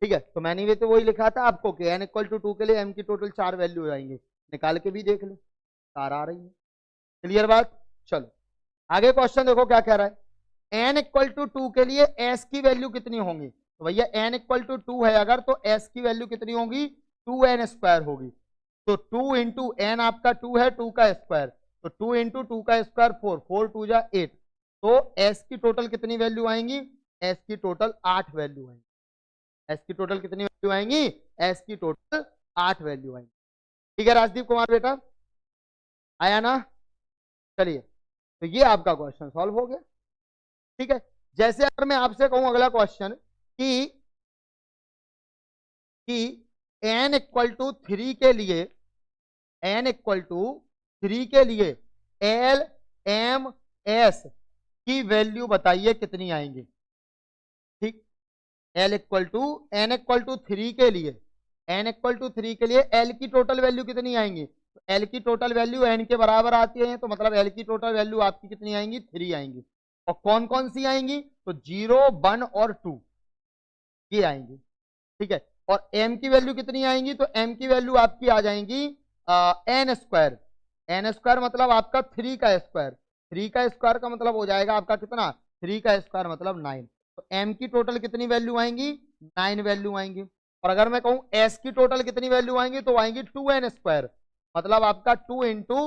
ठीक है, तो मैंने भी तो वही लिखा था आपको कि n इक्वल टू 2 के लिए m की टोटल 4 वैल्यू आएंगे, निकाल के भी देख ले, 4 आ रही है। क्लियर बात, चलो आगे क्वेश्चन देखो क्या कह रहा है। n इक्वल टू 2 के लिए s की वैल्यू कितनी होंगी, तो भैया n इक्वल टू 2 है अगर, तो s की वैल्यू कितनी होगी, 2n स्क्वायर होगी। तो 2 इंटू एन आपका 2 है, 2 का स्क्वायर, तो 2 इंटू 2 का स्क्वायर 4, 4 2 जा 8। तो s की टोटल कितनी वैल्यू आएंगी, s की टोटल 8 वैल्यू आएंगी। एस की टोटल कितनी वैल्यू आएंगी, एस की टोटल 8 वैल्यू आएंगी। ठीक है राजदीप कुमार बेटा, आया ना, चलिए तो ये आपका क्वेश्चन सॉल्व हो गया। ठीक है, जैसे अगर मैं आपसे कहूं अगला क्वेश्चन कि n इक्वल टू 3 के लिए, n इक्वल टू 3 के लिए एल एम एस की वैल्यू बताइए कितनी आएंगी। ठीक, L equal to N equal to 3 के लिए, एन इक्वल टू 3 के लिए एल की टोटल वैल्यू कितनी आएंगी, तो एल की टोटल वैल्यू एन के बराबर आती है, तो मतलब एल की टोटल वैल्यू आपकी कितनी आएंगी, 3 आएंगी। और कौन कौन सी आएंगी, तो 0, 1 और 2 ये आएंगी। ठीक है, और एम की वैल्यू कितनी आएंगी, तो एम की वैल्यू आपकी आ जाएंगी एन स्क्वायर। एन स्क्वायर मतलब आपका 3 का स्क्वायर, 3 का स्क्वायर का मतलब हो जाएगा आपका कितना, 3 का स्क्वायर मतलब 9। तो एम की टोटल कितनी वैल्यू आएंगी, 9 वैल्यू आएंगी। और अगर मैं कहूं एस की टोटल कितनी वैल्यू आएंगी, तो आएंगी 2n स्क्वायर, मतलब आपका 2 इंटू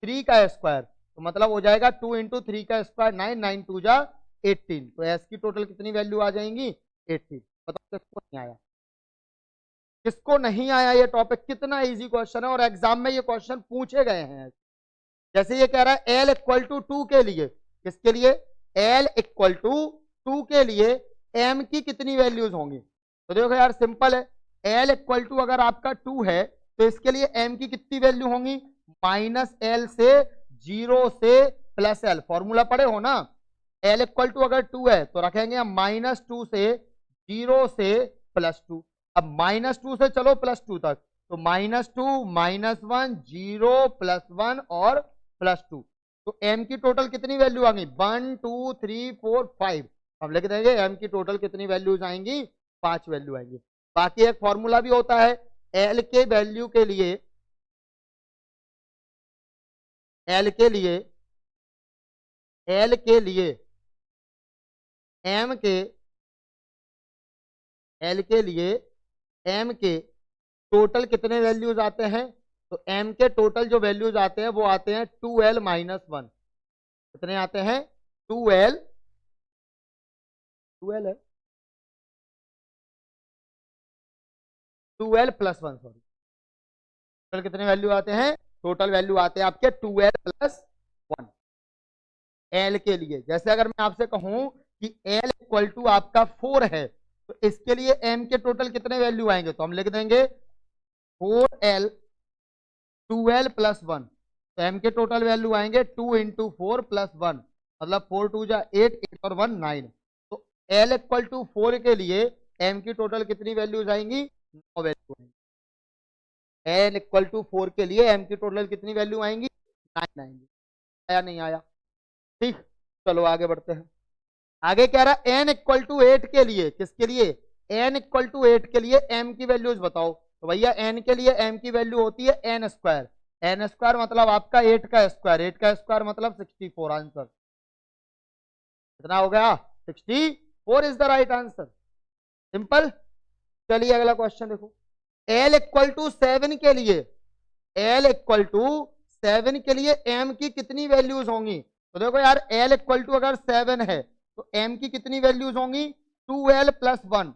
3 का स्क्वायर, तो मतलब हो जाएगा 2 इंटू 3 का स्क्वायर 9, 9 2 जा 18। तो एस की टोटल कितनी वैल्यू आ जाएंगी, 18। बताओ किसको नहीं आया, किसको नहीं आया ये टॉपिक, कितना इजी क्वेश्चन है और एग्जाम में ये क्वेश्चन पूछे गए हैं। जैसे ये कह रहा है एल इक्वल टू 2 के लिए, किसके लिए, एल इक्वल टू 2 के लिए एम की कितनी वैल्यूज होंगी, तो देखो यार सिंपल है, एल इक्वल टू अगर आपका 2 है तो इसके लिए एम की कितनी वैल्यू होंगी, -l से 0 से +l, फॉर्मूला पढ़े हो ना। एल इक्वल टू अगर 2 है तो रखेंगे हम -2 से 0 से +2। अब -2 से चलो +2 तक, तो -2, -1, 0, +1 और +2। तो m की टोटल कितनी वैल्यू आ गई, 1 2 3 4 5। हम लिख देंगे m की टोटल कितनी वैल्यूज आएंगी, 5 वैल्यू आएंगी। बाकी एक फॉर्मूला भी होता है, l के वैल्यू के लिए, l के लिए, l के लिए m के, l के लिए m के टोटल कितने वैल्यूज आते हैं, तो m के टोटल जो वैल्यूज आते हैं वो आते हैं 2l माइनस 1। कितने आते हैं? 2l है 2l प्लस 1, सॉरी। टोटल कितने वैल्यू आते हैं? टोटल वैल्यू आते हैं आपके 2l प्लस 1 l के लिए। जैसे अगर मैं आपसे कहूं कि l इक्वल टू आपका 4 है, तो इसके लिए m के टोटल कितने वैल्यू आएंगे? तो हम लिख देंगे 4l 2l प्लस 1। तो m के टोटल वैल्यू आएंगे 2 इंटू 4 प्लस 1, मतलब 4 2 जा 8, 8 और 1 9। तो l इक्वल टू 4 के लिए m की टोटल कितनी वैल्यूज आएंगी? 9 वैल्यू आएंगी। l इक्वल टू 4 के लिए m की टोटल कितनी वैल्यू आएंगी? 9 आएंगी। आया नहीं आया? ठीक, चलो आगे बढ़ते हैं। आगे कह रहा है n इक्वल टू 8 के लिए, किसके लिए? n इक्वल टू 8 के लिए m की वैल्यूज बताओ। तो भैया n के लिए m की वैल्यू होती है n स्क्वायर। n स्क्वायर मतलब आपका 8 का स्क्वायर, 8 का स्क्वायर मतलब 64। आंसर कितना हो गया? 64 is the right answer. Simple. चलिए अगला क्वेश्चन देखो। l इक्वल टू 7 के लिए, l इक्वल टू 7 के लिए m की कितनी वैल्यूज होंगी? तो देखो यार, l इक्वल टू अगर 7 है तो m की कितनी वैल्यूज होंगी? 2l plus 1।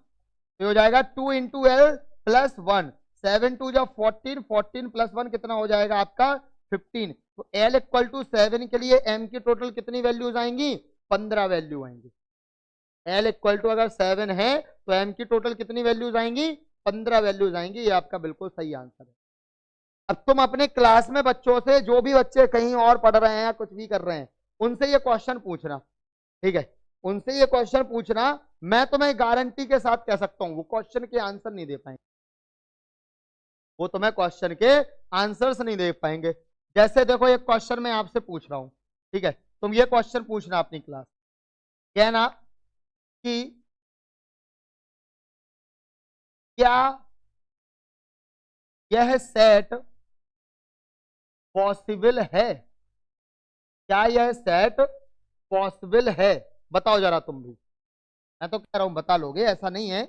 तो हो जाएगा 2 इंटू l प्लस 1, 7 2 जा 14, 14 प्लस 1 कितना हो जाएगा आपका? 15। तो l इक्वल टू 7 के लिए m की टोटल कितनी वैल्यूज आएंगी? 15 वैल्यू आएंगी। l इक्वल टू अगर 7 है तो m की टोटल कितनी वैल्यूज आएंगी? 15 वैल्यूज आएंगी। ये आपका बिल्कुल सही आंसर है। अब तुम अपने क्लास में बच्चों से, जो भी बच्चे कहीं और पढ़ रहे हैं या कुछ भी कर रहे हैं, उनसे ये क्वेश्चन पूछना, ठीक है? उनसे ये क्वेश्चन पूछना, मैं तुम्हें गारंटी के साथ कह सकता हूं वो क्वेश्चन के आंसर नहीं दे पाएंगे। वो तुम्हें क्वेश्चन के आंसर्स नहीं दे पाएंगे। जैसे देखो, एक क्वेश्चन मैं आपसे पूछ रहा हूं, ठीक है? तुम ये क्वेश्चन पूछना अपनी क्लास, कहना कि क्या यह सेट पॉसिबल है? क्या यह सेट पॉसिबल है? बताओ जरा तुम भी। मैं तो कह रहा हूं बता लोगे, ऐसा नहीं है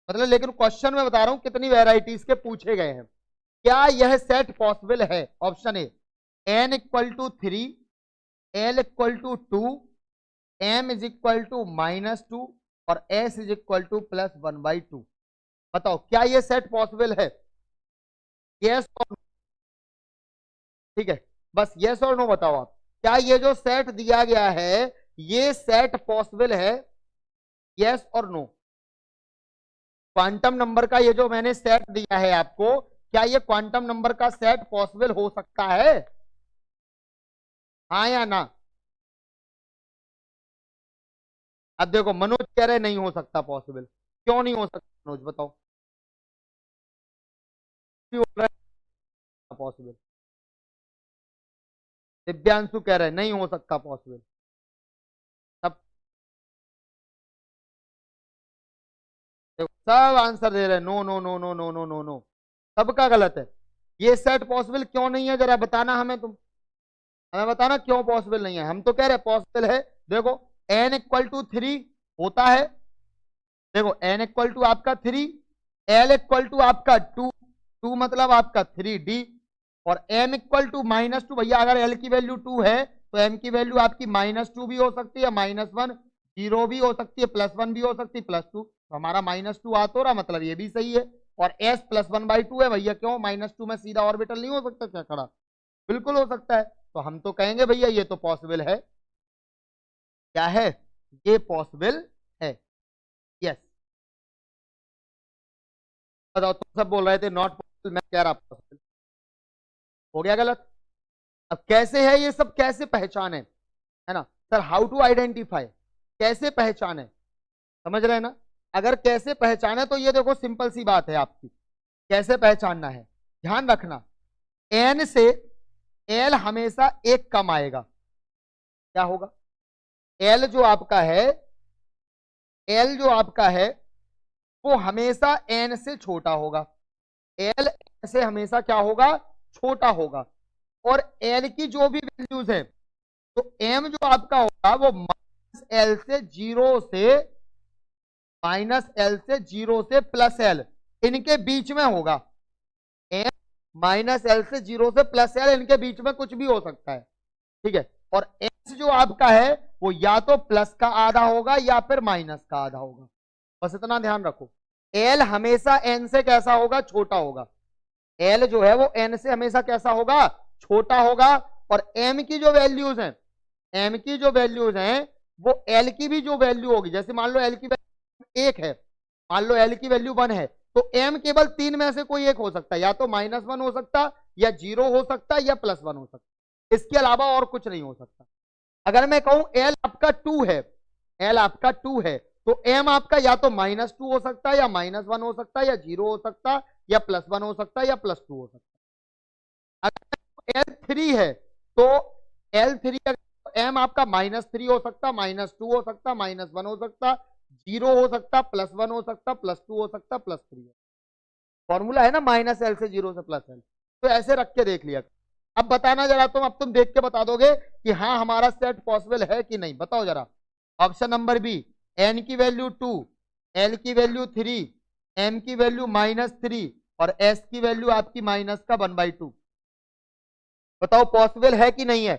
मतलब, लेकिन क्वेश्चन में बता रहा हूं कितनी वेराइटीज के पूछे गए हैं। क्या यह सेट पॉसिबल है? Option A n equal to 3, l equal to 2, m is equal to -2 और s is equal to plus 1/2। बताओ क्या यह सेट पॉसिबल है? यस और नो, ठीक है? बस यस और नो बताओ आप। क्या ये जो सेट दिया गया है ये सेट पॉसिबल है? यस और नो। क्वांटम नंबर का ये जो मैंने सेट दिया है आपको, क्या ये क्वांटम नंबर का सेट पॉसिबल हो सकता है? हाँ या ना? अब देखो, मनोज कह रहे नहीं हो सकता पॉसिबल। क्यों नहीं हो सकता मनोज, बताओ? क्यों हो रहा है पॉसिबल? दिव्यांशु कह रहे नहीं हो सकता पॉसिबल। सब देखो, सब आंसर दे रहे हैं no no no no no no no no. सबका गलत है। ये सेट पॉसिबल क्यों नहीं है, जरा बताना हमें। तुम हमें बताना क्यों पॉसिबल नहीं है। हम तो कह रहे पॉसिबल है। देखो, n इक्वल टू 3 होता है। देखो, n इक्वल टू आपका 3, l इक्वल टू आपका 2, 2 मतलब आपका 3d, और m इक्वल टू -2। भैया अगर l की वैल्यू 2 है तो m की वैल्यू आपकी -2 भी हो सकती है, -1, 0 भी हो सकती है, +1 भी हो सकती है, +2। तो हमारा -2 आ तो रहा, मतलब ये भी सही है। और s प्लस 1/2 है भैया, क्यों? -2 में सीधा ऑर्बिटल नहीं हो सकता क्या खड़ा? बिल्कुल हो सकता है। तो हम तो कहेंगे भैया ये तो पॉसिबल है। क्या है? ये पॉसिबल है। यस। बताओ, तुम सब बोल रहे थे नॉट पॉसिबल, मैं कह रहा पॉसिबल। हो गया गलत? अब कैसे है ये सब, कैसे पहचाने, है ना सर? हाउ टू आइडेंटिफाई, कैसे पहचाने, समझ रहे हैं ना? अगर कैसे पहचाने तो ये देखो सिंपल सी बात है आपकी। कैसे पहचानना है, ध्यान रखना। एन से एल हमेशा एक कम आएगा। क्या होगा? एल जो आपका है, एल जो आपका है वो हमेशा एन से छोटा होगा। एल से हमेशा क्या होगा? छोटा होगा। और एल की जो भी वैल्यूज है, तो एम जो आपका होगा वो -l से 0 से -l से 0 से +l, इनके बीच में होगा। एम माइनस एल से 0 से प्लस एल, इनके बीच में कुछ भी हो सकता है, ठीक है। और एस जो आपका है वो या तो प्लस का आधा होगा या फिर माइनस का आधा होगा, बस इतना ध्यान रखो। एल हमेशा एन से कैसा होगा, छोटा होगा। एल जो है वो एन से हमेशा कैसा होगा, छोटा होगा। और एम की जो वैल्यूज हैं, एम की जो वैल्यूज हैं वो एल की भी जो वैल्यू होगी, जैसे मान लो एल की वैल्यू 1 है, मान लो एल की वैल्यू 1 है, तो एम केवल 3 में से कोई एक हो सकता है, या तो -1 हो सकता, या 0 हो सकता, या +1 हो सकता, इसके अलावा और कुछ नहीं हो सकता। अगर मैं कहूं एल आपका 2 है, एल आपका 2 है, तो एम आपका या तो -2 हो सकता है, या -1 हो सकता है, या 0 हो सकता, या +1 हो सकता है, या +2 हो सकता है। अगर एल 3 है तो एल 3 एम आपका -3 हो सकता, -2 हो सकता, -1 हो सकता, 0 हो सकता, +1 हो सकता, +2 हो सकता, +3। फॉर्मूला है ना -L से 0 से +L, तो ऐसे रख के देख लिया। अब बताना जरा तुम, अब तुम देख के बता दोगे कि हाँ हमारा सेट पॉसिबल है कि नहीं, बताओ जरा। ऑप्शन नंबर बी, एन की वैल्यू 2, एल की वैल्यू 3, एम की वैल्यू -3 और एस की वैल्यू आपकी -1/2। बताओ पॉसिबल है कि नहीं है,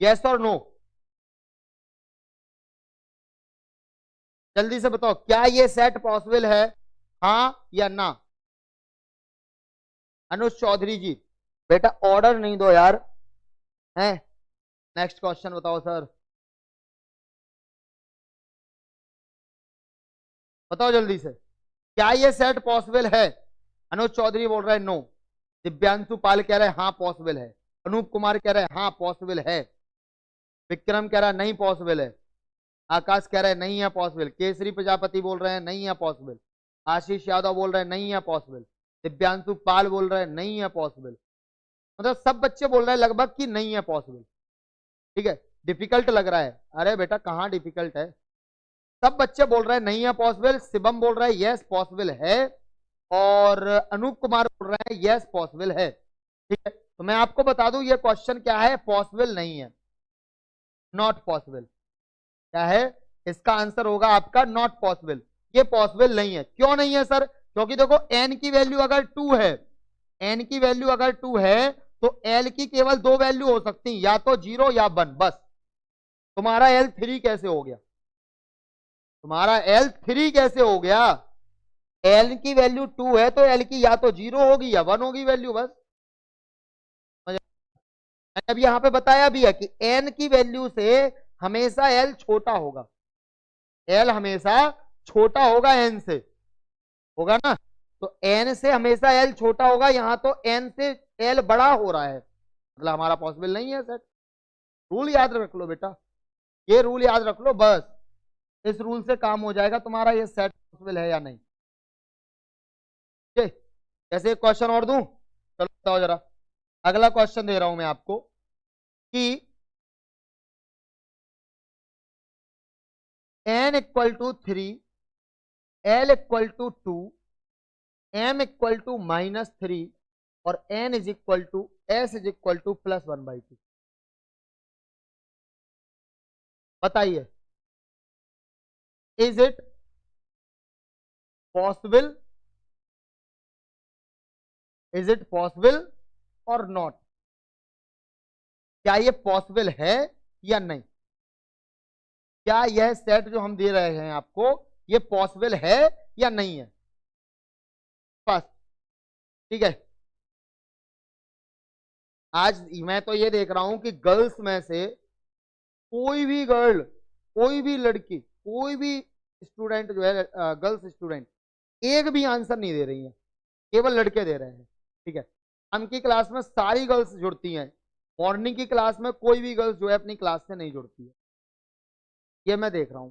यस और नो, जल्दी से बताओ, क्या ये सेट पॉसिबल है, हाँ या ना। अनुज चौधरी जी, बेटा ऑर्डर नहीं दो यार, हैं। नेक्स्ट क्वेश्चन बताओ सर, बताओ जल्दी से, क्या ये सेट पॉसिबल है। अनुज चौधरी बोल रहा है नो, दिव्यांशु पाल कह रहा है हाँ पॉसिबल है, अनूप कुमार कह रहा है हाँ पॉसिबल है, विक्रम कह रहा है नहीं पॉसिबल है, आकाश कह रहा है नहीं है पॉसिबल, केसरी प्रजापति बोल रहे हैं नहीं है पॉसिबल, आशीष यादव बोल रहे हैं नहीं है पॉसिबल, दिव्यांशु पाल बोल रहे हैं नहीं है पॉसिबल, मतलब सब बच्चे बोल रहे हैं लगभग कि नहीं है पॉसिबल, ठीक है। डिफिकल्ट लग रहा है, अरे बेटा कहाँ डिफिकल्ट है, सब बच्चे बोल रहे हैं नहीं है पॉसिबल, शिवम बोल रहा है यस पॉसिबल है, और अनूप कुमार बोल रहे हैं यस पॉसिबल है, ठीक है। तो मैं आपको बता दूं ये क्वेश्चन क्या है, पॉसिबल नहीं है, नॉट पॉसिबल। क्या है, इसका आंसर होगा आपका नॉट पॉसिबल, ये पॉसिबल नहीं है। क्यों नहीं है सर, क्योंकि देखो एन की वैल्यू अगर 2 है, एन की वैल्यू अगर 2 है तो एल की केवल 2 वैल्यू हो सकती, या तो 0 या 1, बस। तुम्हारा एल 3 कैसे हो गया, तुम्हारा एल 3 कैसे हो गया, एल की वैल्यू 2 है तो एल की या तो 0 होगी या 1 होगी वैल्यू, बस। मैंने अब यहां पे बताया भी है कि एन की वैल्यू से हमेशा एल छोटा होगा, एल हमेशा छोटा होगा एन से, होगा ना। तो एन से हमेशा एल छोटा होगा, यहां तो एन से एल बड़ा हो रहा है, मतलब हमारा पॉसिबल नहीं है सर। रूल याद रख लो बेटा, ये रूल याद रख लो बस, इस रूल से काम हो जाएगा तुम्हारा, ये सेट पॉसिबल है या नहीं। ठीक, जैसे एक क्वेश्चन और दूं, चलो बताओ जरा। अगला क्वेश्चन दे रहा हूं मैं आपको कि n = 3, l = 2, m = -3 और n = s = +1/2। बताइए, is it possible, is it possible और नॉट, क्या ये पॉसिबल है या नहीं, क्या यह सेट जो हम दे रहे हैं आपको ये पॉसिबल है या नहीं है, बस, ठीक है। आज मैं तो ये देख रहा हूं कि गर्ल्स में से कोई भी गर्ल, कोई भी लड़की, कोई भी स्टूडेंट जो है, गर्ल्स स्टूडेंट एक भी आंसर नहीं दे रही है, केवल लड़के दे रहे हैं, ठीक है। शाम की क्लास में सारी गर्ल्स जुड़ती हैं, मॉर्निंग की क्लास में कोई भी गर्ल्स जो है अपनी क्लास से नहीं जुड़ती है, ये मैं देख रहा हूँ,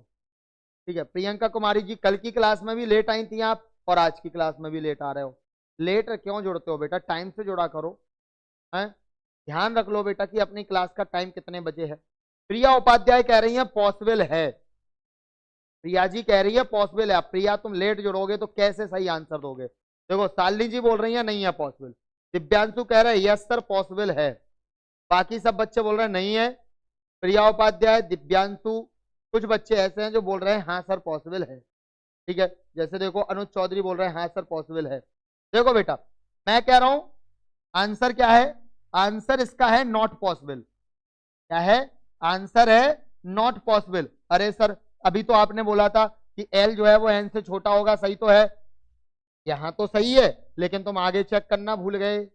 ठीक है। प्रियंका कुमारी जी, कल की क्लास में भी लेट आई थी आप, और आज की क्लास में भी लेट आ रहे हो, लेट क्यों जुड़ते हो बेटा, टाइम से जुड़ा करो, है। ध्यान रख लो बेटा कि अपनी क्लास का टाइम कितने बजे है। प्रिया उपाध्याय कह रही है पॉसिबल है, प्रिया जी कह रही है पॉसिबल है। प्रिया तुम लेट जुड़ोगे तो कैसे सही आंसर दोगे, देखो शालिनी जी बोल रही है नहीं है पॉसिबल, दिव्यांशु कह रहे हैं यस सर पॉसिबल है, बाकी सब बच्चे बोल रहे हैं नहीं है, प्रिया उपाध्याय, दिव्यांशु, कुछ बच्चे ऐसे हैं जो बोल रहे हैं हाँ सर पॉसिबल है, ठीक है। जैसे देखो अनुज चौधरी बोल रहे हैं हाँ सर पॉसिबल है। देखो बेटा मैं कह रहा हूं आंसर क्या है? आंसर इसका है नॉट पॉसिबल। क्या है? आंसर है नॉट पॉसिबल। अरे सर अभी तो आपने बोला था कि एल जो है वो एन से छोटा होगा, सही तो है, यहां तो सही है, लेकिन तुम आगे चेक करना भूल गए।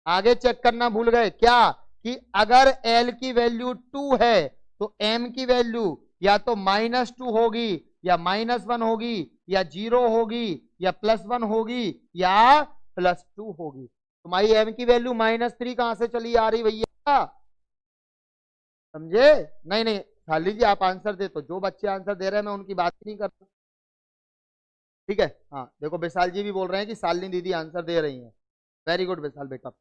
आगे चेक करना भूल गए क्या? कि अगर एल की वैल्यू 2 है तो एम की वैल्यू या तो -2 होगी या -1 होगी या 0 होगी या +1 होगी या +2 होगी। तुम्हारी एम की वैल्यू -3 कहां से चली आ रही भैया? समझे? नहीं नहीं शाली जी आप आंसर दे, तो जो बच्चे आंसर दे रहे हैं मैं उनकी बात ही नहीं करता। ठीक है, हाँ देखो विशाल जी भी बोल रहे हैं कि शालिनी दीदी आंसर दे रही हैं। वेरी गुड विशाल बेटा,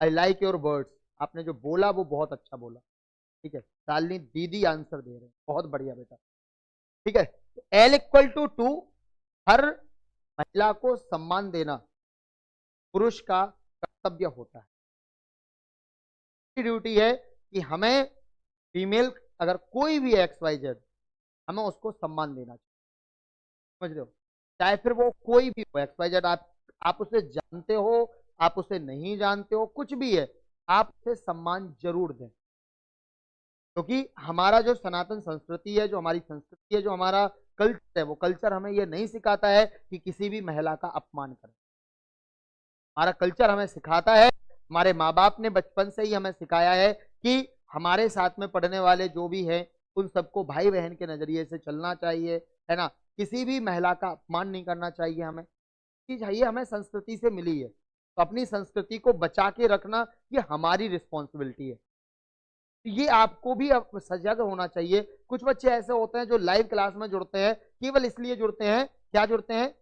आई लाइक योर वर्ड्स। आपने जो बोला वो बहुत अच्छा बोला। ठीक है, शालिनी दीदी आंसर दे रहे हैं, बहुत बढ़िया बेटा। ठीक है, तो L=2, हर महिला को सम्मान देना पुरुष का कर्तव्य होता है। ड्यूटी है कि हमें फीमेल अगर कोई भी XYZ, हमें उसको सम्मान देना चाहिए। समझ रहे हो? चाहे फिर वो कोई भी हो XYZ, आप उसे जानते हो, आप उसे नहीं जानते हो, कुछ भी है, आप उसे सम्मान जरूर दें। क्योंकि हमारा जो सनातन संस्कृति है, जो हमारी संस्कृति है, जो हमारा कल्चर है, वो कल्चर हमें ये नहीं सिखाता है कि किसी भी महिला का अपमान करें। हमारा कल्चर हमें सिखाता है, हमारे माँ बाप ने बचपन से ही हमें सिखाया है कि हमारे साथ में पढ़ने वाले जो भी हैं उन सबको भाई बहन के नजरिए से चलना चाहिए, है ना। किसी भी महिला का अपमान नहीं करना चाहिए। हमें चीज है, ये हमें संस्कृति से मिली है, तो अपनी संस्कृति को बचा के रखना ये हमारी रिस्पॉन्सिबिलिटी है। ये आपको भी अब सजग होना चाहिए। कुछ बच्चे ऐसे होते हैं जो लाइव क्लास में जुड़ते हैं, केवल इसलिए जुड़ते हैं, क्या जुड़ते हैं,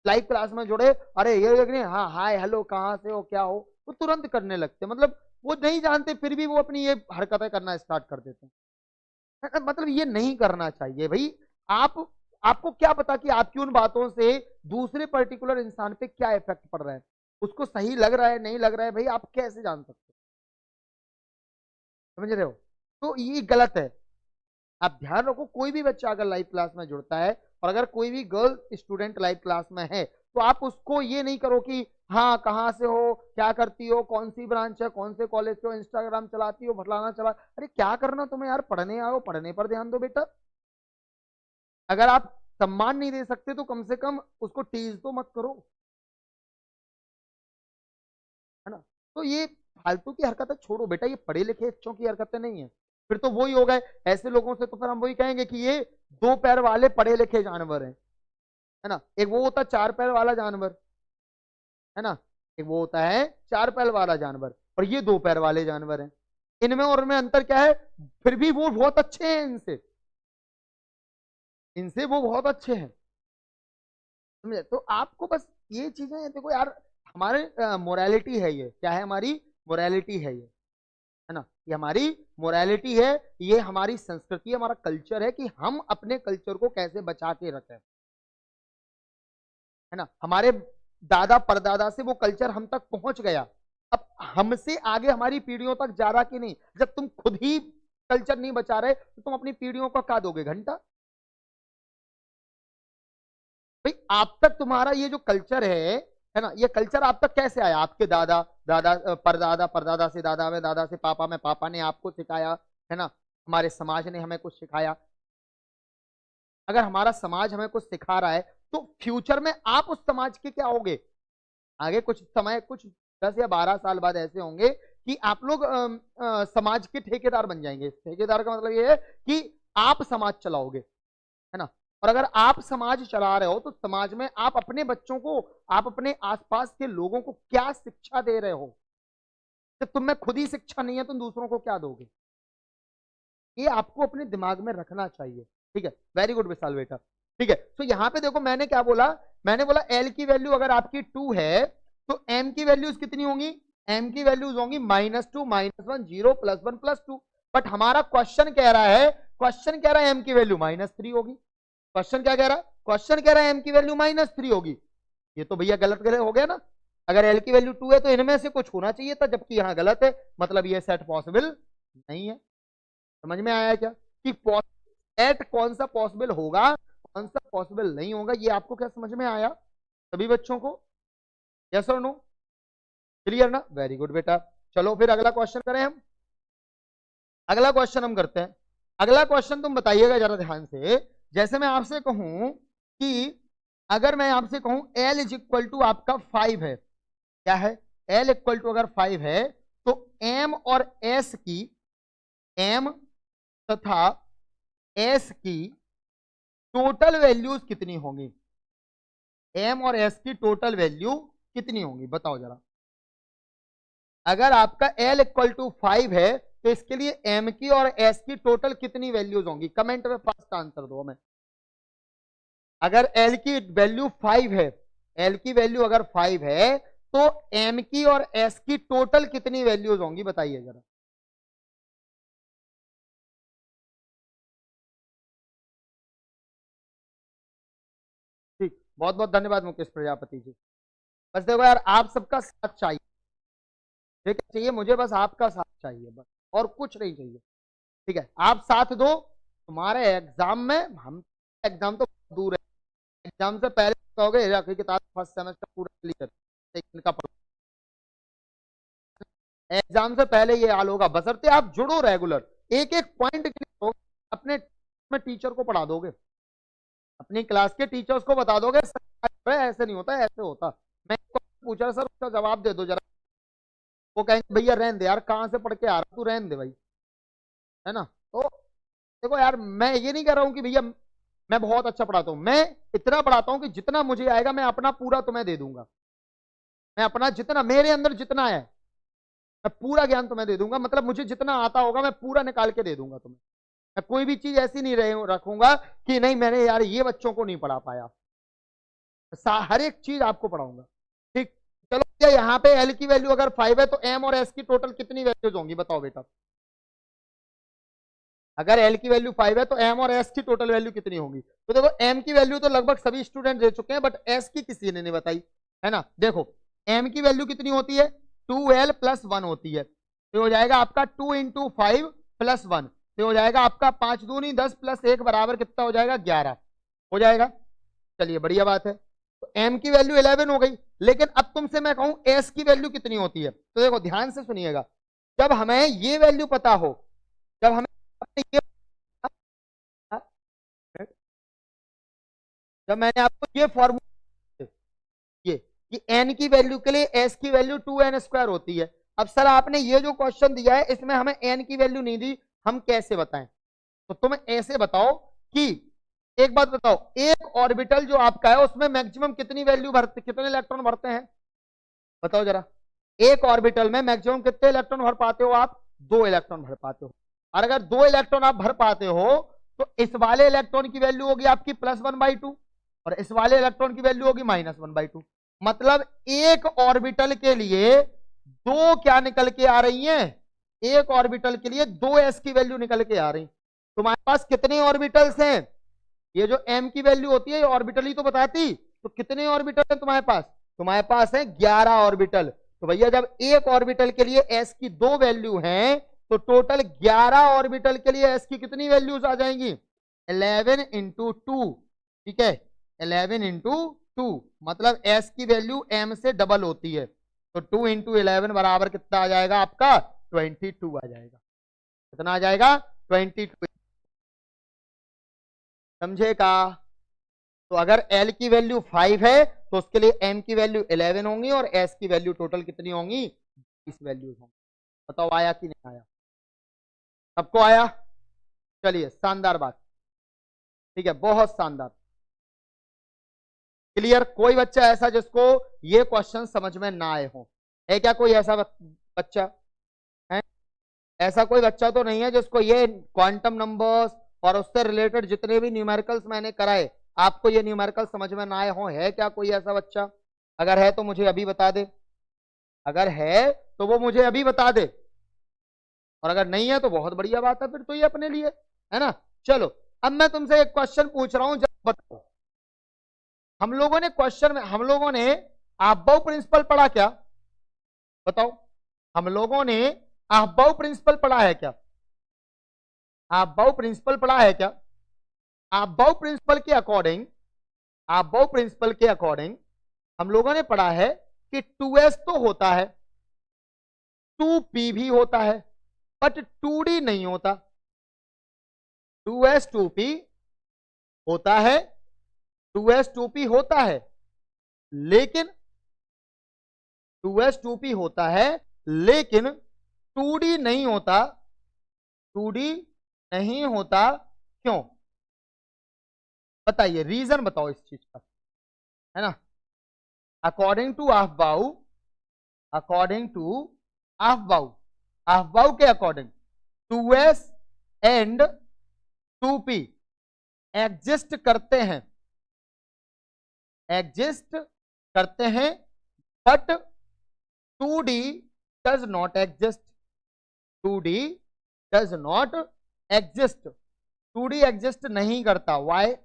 लाइव क्लास में जुड़े, अरे ये देखने, हाँ हाय हेलो कहाँ से हो क्या हो, वो तुरंत करने लगते हैं। मतलब वो नहीं जानते फिर भी वो अपनी ये हरकतें करना स्टार्ट कर देते हैं। मतलब ये नहीं करना चाहिए भाई। आप आपको क्या पता कि आपकी उन बातों से दूसरे पर्टिकुलर इंसान पे क्या इफेक्ट पड़ रहा है, उसको सही लग रहा है नहीं लग रहा है, भाई आप कैसे जान सकते हो? समझ रहे हो? तो ये गलत है। आप ध्यान रखो, कोई भी बच्चा अगर लाइव क्लास में जुड़ता है और अगर कोई भी गर्ल स्टूडेंट लाइव क्लास में है, तो आप उसको ये नहीं करो कि हाँ कहाँ से हो, क्या करती हो, कौन सी ब्रांच है, कौन से कॉलेज से हो, इंस्टाग्राम चलाती हो, फलाना चला, अरे क्या करना तुम्हें यार, पढ़ने आओ, पढ़ने पर ध्यान दो बेटा। अगर आप सम्मान नहीं दे सकते तो कम से कम उसको टीज तो मत करो, है ना। तो ये फालतू की हरकतें छोड़ो बेटा, ये पढ़े लिखे बच्चों की हरकतें नहीं है। फिर तो वही हो गए, ऐसे लोगों से तो फिर हम वही कहेंगे कि ये 2 पैर वाले पढ़े लिखे जानवर हैं, है ना। एक वो होता है 4 पैर वाला जानवर, है ना, एक वो होता है 4 पैर वाला जानवर, और ये 2 पैर वाले जानवर हैं। इनमें और में अंतर क्या है? फिर भी वो बहुत अच्छे हैं इनसे, इनसे वो बहुत अच्छे हैं। समझे? तो आपको बस ये चीजें देखो यार, हमारे मोरालिटी है, ये क्या है, हमारी मोरालिटी है ना, ये हमारी मोरालिटी है, ये हमारी संस्कृति है, हमारा कल्चर है कि हम अपने कल्चर को कैसे बचा के रखें, है ना। हमारे दादा परदादा से वो कल्चर हम तक पहुंच गया, अब हमसे आगे हमारी पीढ़ियों तक जा रहा कि नहीं। जब तुम खुद ही कल्चर नहीं बचा रहे तो तुम अपनी पीढ़ियों को क्या दोगे, घंटा। भाई आप तक तुम्हारा ये जो कल्चर है ना, ये कल्चर आप तक कैसे आया? आपके दादा दादा परदादा, परदादा से दादा में, दादा से पापा में, पापा ने आपको सिखाया, है ना। हमारे समाज ने हमें कुछ सिखाया। अगर हमारा समाज हमें कुछ सिखा रहा है तो फ्यूचर में आप उस समाज के क्या होगे? आगे कुछ समय, कुछ 10 या 12 साल बाद ऐसे होंगे कि आप लोग समाज के ठेकेदार बन जाएंगे। ठेकेदार का मतलब ये है कि आप समाज चलाओगे, है ना। और अगर आप समाज चला रहे हो तो समाज में आप अपने बच्चों को, आप अपने आसपास के लोगों को क्या शिक्षा दे रहे हो? जब तुम में खुद ही शिक्षा नहीं है तो दूसरों को क्या दोगे? ये आपको अपने दिमाग में रखना चाहिए। ठीक है, वेरी गुड विशाल बेटा। ठीक है, तो यहां पे देखो मैंने क्या बोला, मैंने बोला एल की वैल्यू अगर आपकी 2 है तो एम की वैल्यूज कितनी होंगी? एम की वैल्यूज होंगी -2 -1 0 +1 +2। बट हमारा क्वेश्चन कह रहा है, क्वेश्चन कह रहा है एम की वैल्यू -3 होगी। क्वेश्चन क्या कह रहा है? क्वेश्चन कह रहा है एम की वैल्यू -3 होगी। ये तो भैया गलत गलत हो गया ना। अगर एल की वैल्यू 2 है तो इनमें से कुछ होना चाहिए था, जबकि यहाँ गलत है, मतलब ये सेट पॉसिबल नहीं है। समझ में आया क्या कि सेट कौन सा पॉसिबल होगा, कौन सा पॉसिबल नहीं होगा? ये आपको क्या समझ में आया सभी बच्चों को? यस और नो? क्लियर ना? वेरी गुड बेटा। चलो फिर अगला क्वेश्चन करें हम। अगला क्वेश्चन हम करते हैं। अगला क्वेश्चन तुम बताइएगा जरा ध्यान से। जैसे मैं आपसे कहूं कि अगर मैं आपसे कहूं L इज इक्वल टू आपका 5 है, क्या है? L इक्वल टू अगर 5 है तो M और S की, M तथा S की टोटल वैल्यूज कितनी होंगी? M और S की टोटल वैल्यू कितनी होंगी बताओ जरा। अगर आपका L इक्वल टू 5 है तो इसके लिए M की और S की टोटल कितनी वैल्यूज होंगी? कमेंट में फर्स्ट आंसर दो हमें। अगर L की वैल्यू 5 है, L की वैल्यू अगर 5 है तो M की और S की टोटल कितनी वैल्यूज होंगी बताइए जरा। ठीक, बहुत बहुत धन्यवाद मुकेश प्रजापति जी। बस देखो यार, आप सबका साथ चाहिए, ठीक है? चाहिए मुझे, बस आपका साथ चाहिए, बस और कुछ नहीं चाहिए। ठीक है, आप साथ दो, तुम्हारे एग्जाम में हम, एग्जाम तो दूर है, एग्जाम से पहले कहोगे किताब फर्स्ट सेमेस्टर पूरा क्लियर, इनका एग्जाम से पहले ये हाल होगा, बशर्ते आप जुड़ो रेगुलर, एक एक पॉइंट क्लियर हो, अपने में टीचर को पढ़ा दोगे, अपनी क्लास के टीचर्स को बता दोगे ऐसे नहीं होता, ऐसे होता। मैं पूछा सर उसका जवाब दे दो जरा, वो कहेंगे भैया रहने दे यार, कहाँ से पढ़ के आ रहा तू, रहने दे भाई, है ना? तो देखो यार, मैं ये नहीं कह रहा हूँ कि भैया मैं बहुत अच्छा पढ़ाता हूँ, मैं इतना पढ़ाता हूँ कि जितना मुझे आएगा मैं अपना पूरा तुम्हें दे दूंगा, मैं अपना जितना मेरे अंदर जितना है मैं पूरा ज्ञान तुम्हें दे दूंगा, मतलब मुझे जितना आता होगा मैं पूरा निकाल के दे दूंगा तुम्हें। मैं कोई भी चीज ऐसी नहीं रखूंगा कि नहीं मैंने यार ये बच्चों को नहीं पढ़ा पाया, हर एक चीज आपको पढ़ाऊंगा। ठीक, चलो क्या यहाँ पे एल की वैल्यू अगर 5 है तो एम और एस की टोटल कितनी वैल्यूज होंगी बताओ बेटा। अगर एल की वैल्यू 5 है तो एम और एस की टोटल वैल्यू कितनी होगी? तो देखो एम की वैल्यू तो लगभग सभी स्टूडेंट दे चुके हैं, बट एस की किसी ने नहीं बताई, है ना? देखो एम की वैल्यू कितनी होती है? 2l + 1 होती है, तो हो जाएगा आपका 2 × 5 + 1, तो हो जाएगा आपका 5 दूनी 10 + 1 बराबर कितना हो जाएगा? 11 हो जाएगा। चलिए बढ़िया बात है, तो m की वैल्यू 11 हो गई। लेकिन अब तुमसे मैं कहूं s की वैल्यू कितनी होती है, तो देखो ध्यान से सुनिएगा, जब हमें ये वैल्यू पता हो, जब हमें ये, जब मैंने आपको ये फॉर्मूला, ये कि n की वैल्यू के लिए s की वैल्यू 2n² होती है। अब सर आपने ये जो क्वेश्चन दिया है इसमें हमें n की वैल्यू नहीं दी, हम कैसे बताएं? तो तुम ऐसे बताओ कि, एक बात बताओ, एक ऑर्बिटल जो आपका है उसमें मैक्सिमम कितनी वैल्यू भरते, कितने इलेक्ट्रॉन भरते हैं बताओ जरा। एक ऑर्बिटल में मैक्सिमम कितने इलेक्ट्रॉन भर पाते हो आप? 2 इलेक्ट्रॉन भर पाते हो। और अगर 2 इलेक्ट्रॉन आप भर पाते हो तो इस वाले इलेक्ट्रॉन की वैल्यू होगी आपकी +1/2 और इस वाले इलेक्ट्रॉन की वैल्यू होगी -1/2। मतलब एक ऑर्बिटल के लिए दो क्या निकल के आ रही हैं? एक ऑर्बिटल के लिए 2s की वैल्यू निकल के आ रही। तुम्हारे पास कितने ऑर्बिटल्स हैं? ये जो m की वैल्यू होती है ये ऑर्बिटल ही तो बताती, तो कितने ऑर्बिटल है तुम्हारे पास? तुम्हारे पास है 11 ऑर्बिटल। तो भैया जब एक ऑर्बिटल के लिए s की 2 वैल्यू हैं तो टोटल 11 ऑर्बिटल के लिए s की कितनी वैल्यूज आ जाएंगी? 11 × 2, ठीक है, 11 × 2, मतलब s की वैल्यू m से डबल होती है, तो 2 × 11 बराबर कितना आ जाएगा आपका? 22 आ जाएगा। कितना आ जाएगा? 22। समझेगा? तो अगर L की वैल्यू 5 है तो उसके लिए M की वैल्यू 11 होंगी और S की वैल्यू टोटल कितनी होंगी? 20 वैल्यूज होंगी। बताओ आया कि नहीं आया? सबको आया? चलिए शानदार बात, ठीक है, बहुत शानदार, क्लियर। कोई बच्चा ऐसा जिसको ये क्वेश्चन समझ में ना आए हो? है क्या कोई ऐसा बच्चा? है ऐसा कोई बच्चा तो नहीं है जिसको ये क्वांटम नंबर्स और उससे रिलेटेड जितने भी न्यूमेरिकल्स मैंने कराए आपको ये न्यूमेरिकल समझ में ना आए हो? है क्या कोई ऐसा बच्चा? अगर है तो मुझे अभी बता दे, अगर है तो वो मुझे अभी बता दे, और अगर नहीं है तो बहुत बढ़िया बात है, फिर तो ये अपने लिए है ना। चलो अब मैं तुमसे एक क्वेश्चन पूछ रहा हूं, जब बताओ, हम लोगों ने क्वेश्चन में, हम लोगों ने अबव प्रिंसिपल पढ़ा क्या? बताओ, हम लोगों ने अबव प्रिंसिपल पढ़ा है क्या? अबव प्रिंसिपल पढ़ा है क्या? अबव प्रिंसिपल के अकॉर्डिंग, अबव प्रिंसिपल के अकॉर्डिंग हम लोगों ने पढ़ा है कि 2s तो होता है, 2p भी होता है, बट 2d नहीं होता। 2s 2p होता है, 2s 2p होता है, लेकिन 2s 2p होता है लेकिन 2d नहीं होता। 2d नहीं होता क्यों? बताइए, रीजन बताओ इस चीज का, है ना। According to Aufbau, according to Aufbau, Aufbau के according 2s and 2p exist करते हैं, एग्जिस्ट करते हैं, but 2d does not exist. 2d does not exist, 2d exist नहीं करता। वाई?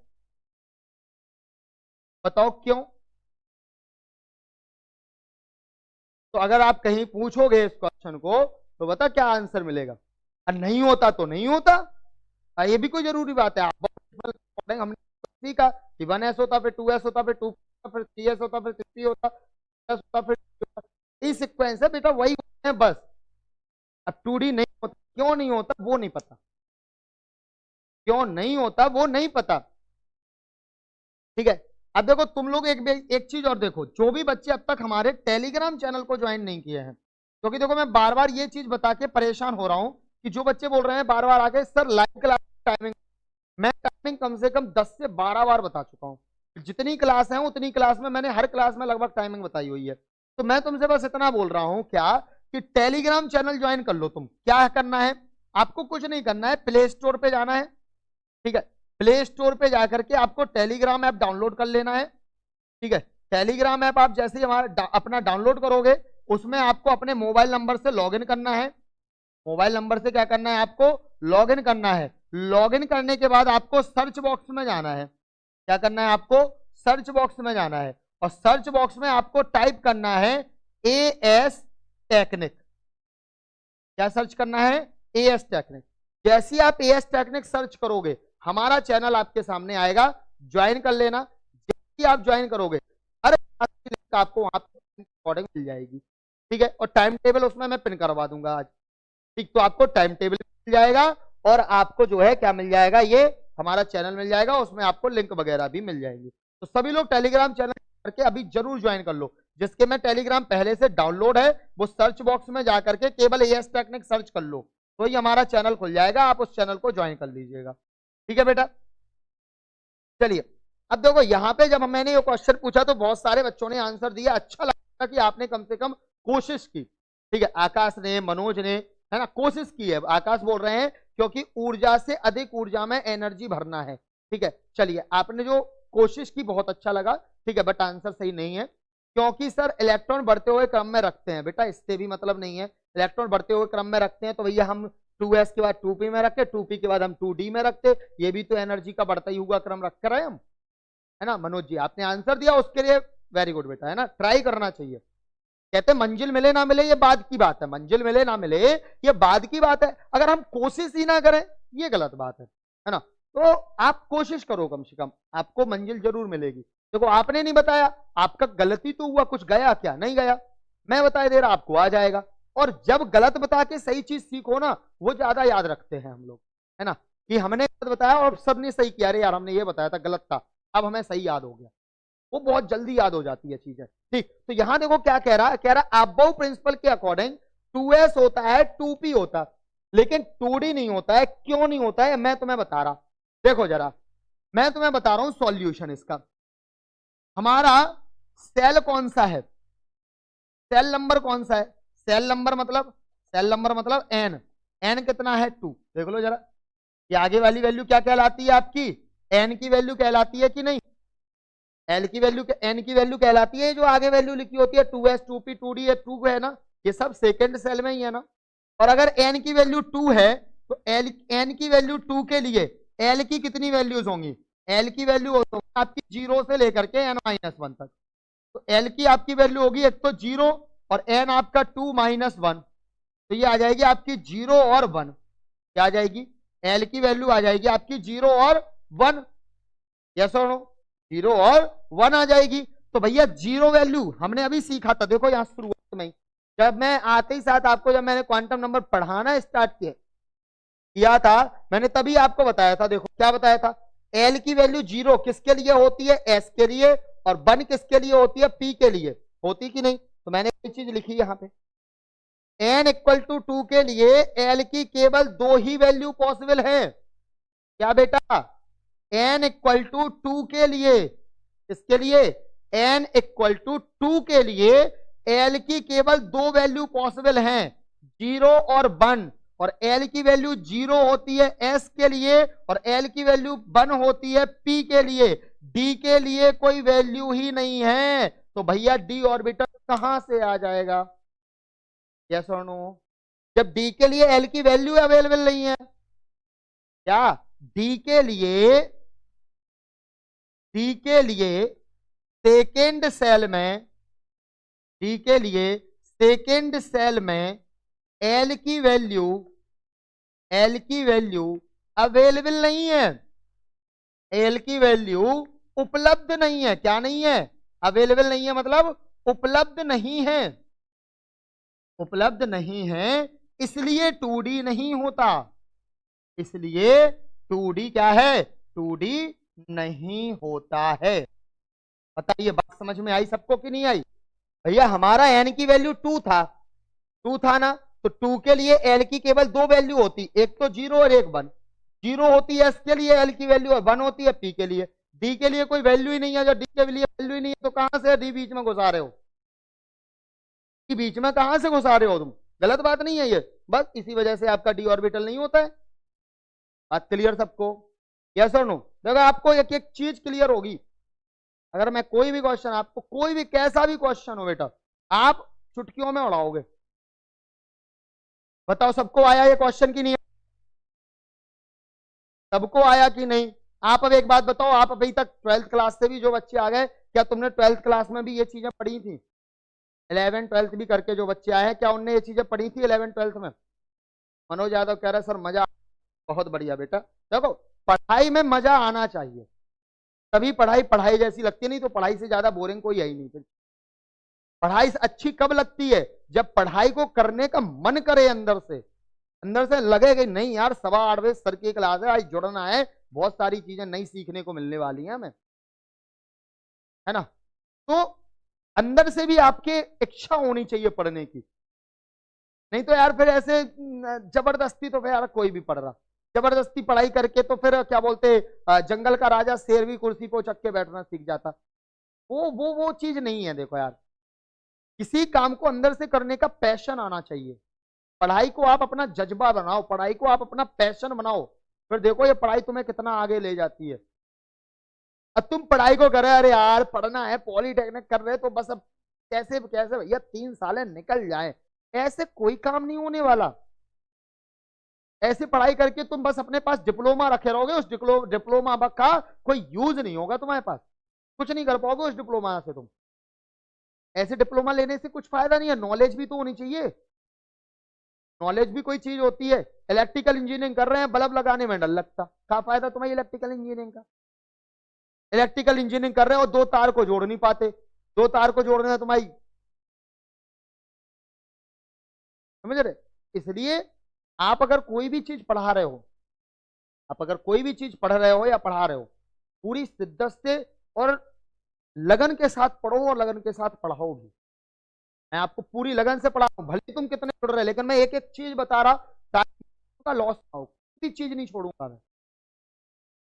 बताओ क्यों? तो अगर आप कहीं पूछोगे इस क्वेश्चन को तो बता क्या आंसर मिलेगा। नहीं होता तो नहीं होता, ये भी कोई जरूरी बात है। आप हमने सीखा कि 1s होता, फिर 2s होता, फिर 2 फिर 3s होता, फिर 3p होता, होता फिर इस सीक्वेंस है बेटा, वही है बस। अब 2d नहीं होता, क्यों नहीं होता वो नहीं पता, क्यों नहीं होता वो नहीं पता। ठीक है, अब देखो तुम लोग एक चीज और देखो, जो भी बच्चे अब तक हमारे टेलीग्राम चैनल को ज्वाइन नहीं किए हैं, क्योंकि देखो मैं बार बार ये चीज बता के परेशान हो रहा हूं कि जो बच्चे बोल रहे हैं बार बार आके सर लाइव क्लास टाइमिंग, मैं टाइमिंग कम से कम 10 से 12 बार बता चुका हूं। जितनी क्लास है उतनी क्लास में मैंने हर क्लास में लगभग टाइमिंग बताई हुई है। तो मैं तुमसे बस इतना बोल रहा हूं क्या कि टेलीग्राम चैनल ज्वाइन कर लो। तुम क्या करना है, आपको कुछ नहीं करना है, प्ले स्टोर पे जाना है। ठीक है, प्ले स्टोर पे जाकर के आपको टेलीग्राम ऐप डाउनलोड कर लेना है। ठीक है, टेलीग्राम ऐप आप जैसे ही हमारा अपना डाउनलोड करोगे, उसमें आपको अपने मोबाइल नंबर से लॉगिन करना है। मोबाइल नंबर से क्या करना है, आपको लॉगिन करना है। लॉगिन करने के बाद आपको सर्च बॉक्स में जाना है। क्या करना है, आपको सर्च बॉक्स में जाना है, और सर्च बॉक्स में आपको टाइप करना है एएस टेक्निक। क्या सर्च करना है, एएस टेक्निक। जैसे ही आप एएस टेक्निक सर्च करोगे, हमारा चैनल आपके सामने आएगा, ज्वाइन कर लेना। जैसे आप ज्वाइन करोगे, हर लिंक आपको वहां पर रिकॉर्डिंग मिल जाएगी। ठीक है, और टाइम टेबल उसमें मैं पिन करवा दूंगा आज। ठीक, तो आपको टाइम टेबल मिल जाएगा, और आपको जो है क्या मिल जाएगा, ये हमारा चैनल मिल जाएगा, उसमें आपको लिंक वगैरह भी मिल जाएगी। तो सभी लोग टेलीग्राम चैनल करके अभी जरूर ज्वाइन कर लो। जिसके में टेलीग्राम पहले से डाउनलोड है, वो सर्च बॉक्स में जाकर के केवल एएस टेक्निक सर्च कर लो, तो ये हमारा चैनल खुल जाएगा, आप उस चैनल को ज्वाइन कर लीजिएगा। ठीक है बेटा, चलिए अब देखो यहाँ पे जब मैंने ये क्वेश्चन पूछा तो बहुत सारे बच्चों ने आंसर दिया। अच्छा लगा कि आपने कम से कम कोशिश की। ठीक है, आकाश ने, मनोज ने, है ना, कोशिश की है। आकाश बोल रहे हैं क्योंकि ऊर्जा से अधिक ऊर्जा में एनर्जी भरना है। ठीक है, चलिए आपने जो कोशिश की बहुत अच्छा लगा। ठीक है, बट आंसर सही नहीं है, क्योंकि सर इलेक्ट्रॉन बढ़ते हुए क्रम में रखते हैं। बेटा इससे भी मतलब नहीं है, इलेक्ट्रॉन बढ़ते हुए क्रम में रखते हैं तो भैया हम 2s के बाद 2p में रखते, 2p के बाद हम 2d में रखते, ये भी तो एनर्जी का बढ़ता ही हुआ क्रम रख कर आए हम, है ना। मनोज जी आपने आंसर दिया, उसके लिए वेरी गुड बेटा, है ना, ट्राई करना चाहिए। कहते मंजिल मिले ना मिले ये बाद की बात है, मंजिल मिले ना मिले ये बाद की बात है, अगर हम कोशिश ही ना करें ये गलत बात है ना। तो आप कोशिश करो, कम से कम आपको मंजिल जरूर मिलेगी। देखो आपने नहीं बताया, आपका गलती तो हुआ, कुछ गया क्या, नहीं गया, मैं बता दे रहा आपको आ जाएगा। और जब गलत बता के सही चीज सीखो ना, वो ज्यादा याद रखते हैं हम लोग, है ना, कि हमने गलत बताया और सबने सही किया, अरे यार हमने ये बताया था गलत था, अब हमें सही याद हो गया, वो बहुत जल्दी याद हो जाती है चीजें। ठीक, तो यहां देखो क्या कह रहा है, कह रहा अबव प्रिंसिपल के अकॉर्डिंग 2s होता है, 2p होता है, लेकिन 2d नहीं होता है। क्यों नहीं होता है मैं तुम्हें बता रहा, देखो जरा मैं तुम्हें बता रहा हूं सॉल्यूशन इसका। हमारा सेल कौन सा है, सेल नंबर कौन सा है, सेल नंबर मतलब n, n कितना है 2। देख लो जरा, ये आगे वाली वैल्यू क्या कहलाती है आपकी, n की वैल्यू कहलाती है कि नहीं, एल की वैल्यू, एन की वैल्यू कहलाती है, जो आगे वैल्यू लिखी होती है 2s 2p 2d 2 है ना, ये सब सेकंड सेल में ही है ना। और अगर n की वैल्यू 2 है तो एल, n की वैल्यू 2 के लिए l की कितनी वैल्यूज होंगी, l की वैल्यू होगी आपकी 0 से लेकर के n-1 तक। तो l की आपकी वैल्यू होगी एक तो 0 और n आपका 2 - 1, तो ये आ जाएगी आपकी 0 और 1। क्या आ जाएगी, l की वैल्यू आ जाएगी आपकी 0 और 1, यस और नो, 0 और 1 आ जाएगी। तो भैया जीरो वैल्यू हमने अभी सीखा था, देखो यहां शुरुआत में जब मैं आते ही साथ आपको जब मैंने क्वांटम नंबर पढ़ाना स्टार्ट किया था, मैंने तभी आपको बताया था, देखो क्या बताया था, एल की वैल्यू जीरो किसके लिए होती है, एस के लिए, और वन किसके लिए होती है, पी के लिए होती कि नहीं। तो मैंने कोई चीज लिखी यहां पे, एन इक्वल टू 2 के लिए एल की केवल दो ही वैल्यू पॉसिबल है, क्या बेटा, एन इक्वल टू 2 के लिए, इसके लिए एन इक्वल टू 2 के लिए एल की केवल दो वैल्यू पॉसिबल हैं, जीरो और वन, और एल की वैल्यू जीरो होती है एस के लिए, और एल की वैल्यू वन होती है पी के लिए, डी के लिए कोई वैल्यू ही नहीं है, तो भैया डी ऑर्बिटल कहां से आ जाएगा, यस और नो। जब डी के लिए एल की वैल्यू अवेलेबल नहीं है, क्या डी के लिए सेकेंड सेल में, डी के लिए सेकेंड सेल में एल की वैल्यू अवेलेबल नहीं है, एल की वैल्यू उपलब्ध नहीं है, क्या नहीं है, अवेलेबल नहीं है मतलब उपलब्ध नहीं है, उपलब्ध नहीं है, इसलिए 2D नहीं होता, इसलिए 2D क्या है, 2D नहीं होता है। बताइए बात समझ में आई सबको कि नहीं आई। भैया हमारा एन की वैल्यू 2 था ना, तो 2 के लिए एल की केवल दो वैल्यू होती, एक तो जीरो और एक वन, जीरो होती है एस के लिए एल की वैल्यू, और वन होती है पी के लिए, डी के लिए कोई वैल्यू ही नहीं है, जब डी के लिए वैल्यू ही नहीं है तो कहां से डी बीच में घुसा रहे हो, बीच में कहां से घुसा रहे हो तुम, गलत बात नहीं है ये, बस इसी वजह से आपका डी ऑर्बिटल नहीं होता है। बात क्लियर सबको, यस और नो। देखो आपको एक एक चीज क्लियर होगी, अगर मैं कोई भी क्वेश्चन आपको, कोई भी कैसा भी क्वेश्चन हो बेटा, आप चुटकियों में उड़ाओगे। बताओ सबको आया ये क्वेश्चन की नहीं, सबको आया कि नहीं। आप अब एक बात बताओ, आप अभी तक 12th क्लास से भी जो बच्चे आ गए, क्या तुमने 12th क्लास में भी ये चीजें पढ़ी थी, 11 12th भी करके जो बच्चे आए हैं, क्या उनने ये चीजें पढ़ी थी 11 12th में। मनोज यादव कह रहे सर मजा, बहुत बढ़िया बेटा। देखो पढ़ाई में मजा आना चाहिए, तभी पढ़ाई पढ़ाई जैसी लगती है, नहीं तो पढ़ाई से ज्यादा बोरिंग कोई है ही नहीं। फिर पढ़ाई अच्छी कब लगती है, जब पढ़ाई को करने का मन करे, अंदर से लगे कि नहीं यार 8:15 सर की क्लास है, आज जुड़ना है, बहुत सारी चीजें नई सीखने को मिलने वाली हैं हमें, है ना। तो अंदर से भी आपके इच्छा होनी चाहिए पढ़ने की, नहीं तो यार फिर ऐसे जबरदस्ती तो फिर यार कोई भी पढ़ रहा, जबरदस्ती पढ़ाई करके तो फिर क्या बोलते, जंगल का राजा शेर भी कुर्सी को चक के बैठना सीख जाता, वो चीज नहीं है। देखो यार किसी काम को अंदर से करने का पैशन आना चाहिए, पढ़ाई को आप अपना जज्बा बनाओ, पढ़ाई को आप अपना पैशन बनाओ, फिर देखो ये पढ़ाई तुम्हें कितना आगे ले जाती है। अब तुम पढ़ाई को करे, अरे यार पढ़ना है, पॉलिटेक्निक कर रहे तो बस अब कैसे कैसे भैया 3 साल निकल जाए, ऐसे कोई काम नहीं होने वाला। ऐसे पढ़ाई करके तुम बस अपने पास डिप्लोमा रखे रहोगे, उस डिप्लोमा का कोई यूज नहीं होगा तुम्हारे पास, कुछ नहीं कर पाओगे उस डिप्लोमा से तुम। ऐसे डिप्लोमा लेने से कुछ फायदा नहीं है, नॉलेज भी तो होनी चाहिए, नॉलेज भी कोई चीज होती है। इलेक्ट्रिकल इंजीनियरिंग कर रहे हैं, बल्ब लगाने में डर लगता, क्या फायदा तुम्हें इलेक्ट्रिकल इंजीनियरिंग का। इलेक्ट्रिकल इंजीनियरिंग कर रहे हैं और 2 तार को जोड़ नहीं पाते, 2 तार को जोड़ने में तुम्हारी, समझ रहे। इसलिए आप अगर कोई भी चीज पढ़ा रहे हो, आप अगर कोई भी चीज पढ़ रहे हो या पढ़ा रहे हो, पूरी शिद्दत से और लगन के साथ पढ़ो और लगन के साथ पढ़ाओ भी। मैं आपको पूरी लगन से पढ़ा रहा हूं, भले तुम कितने पढ़ रहे, लेकिन मैं एक एक चीज बता रहा ताकि का लॉस ना हो, कोई चीज नहीं छोड़ूंगा मैं।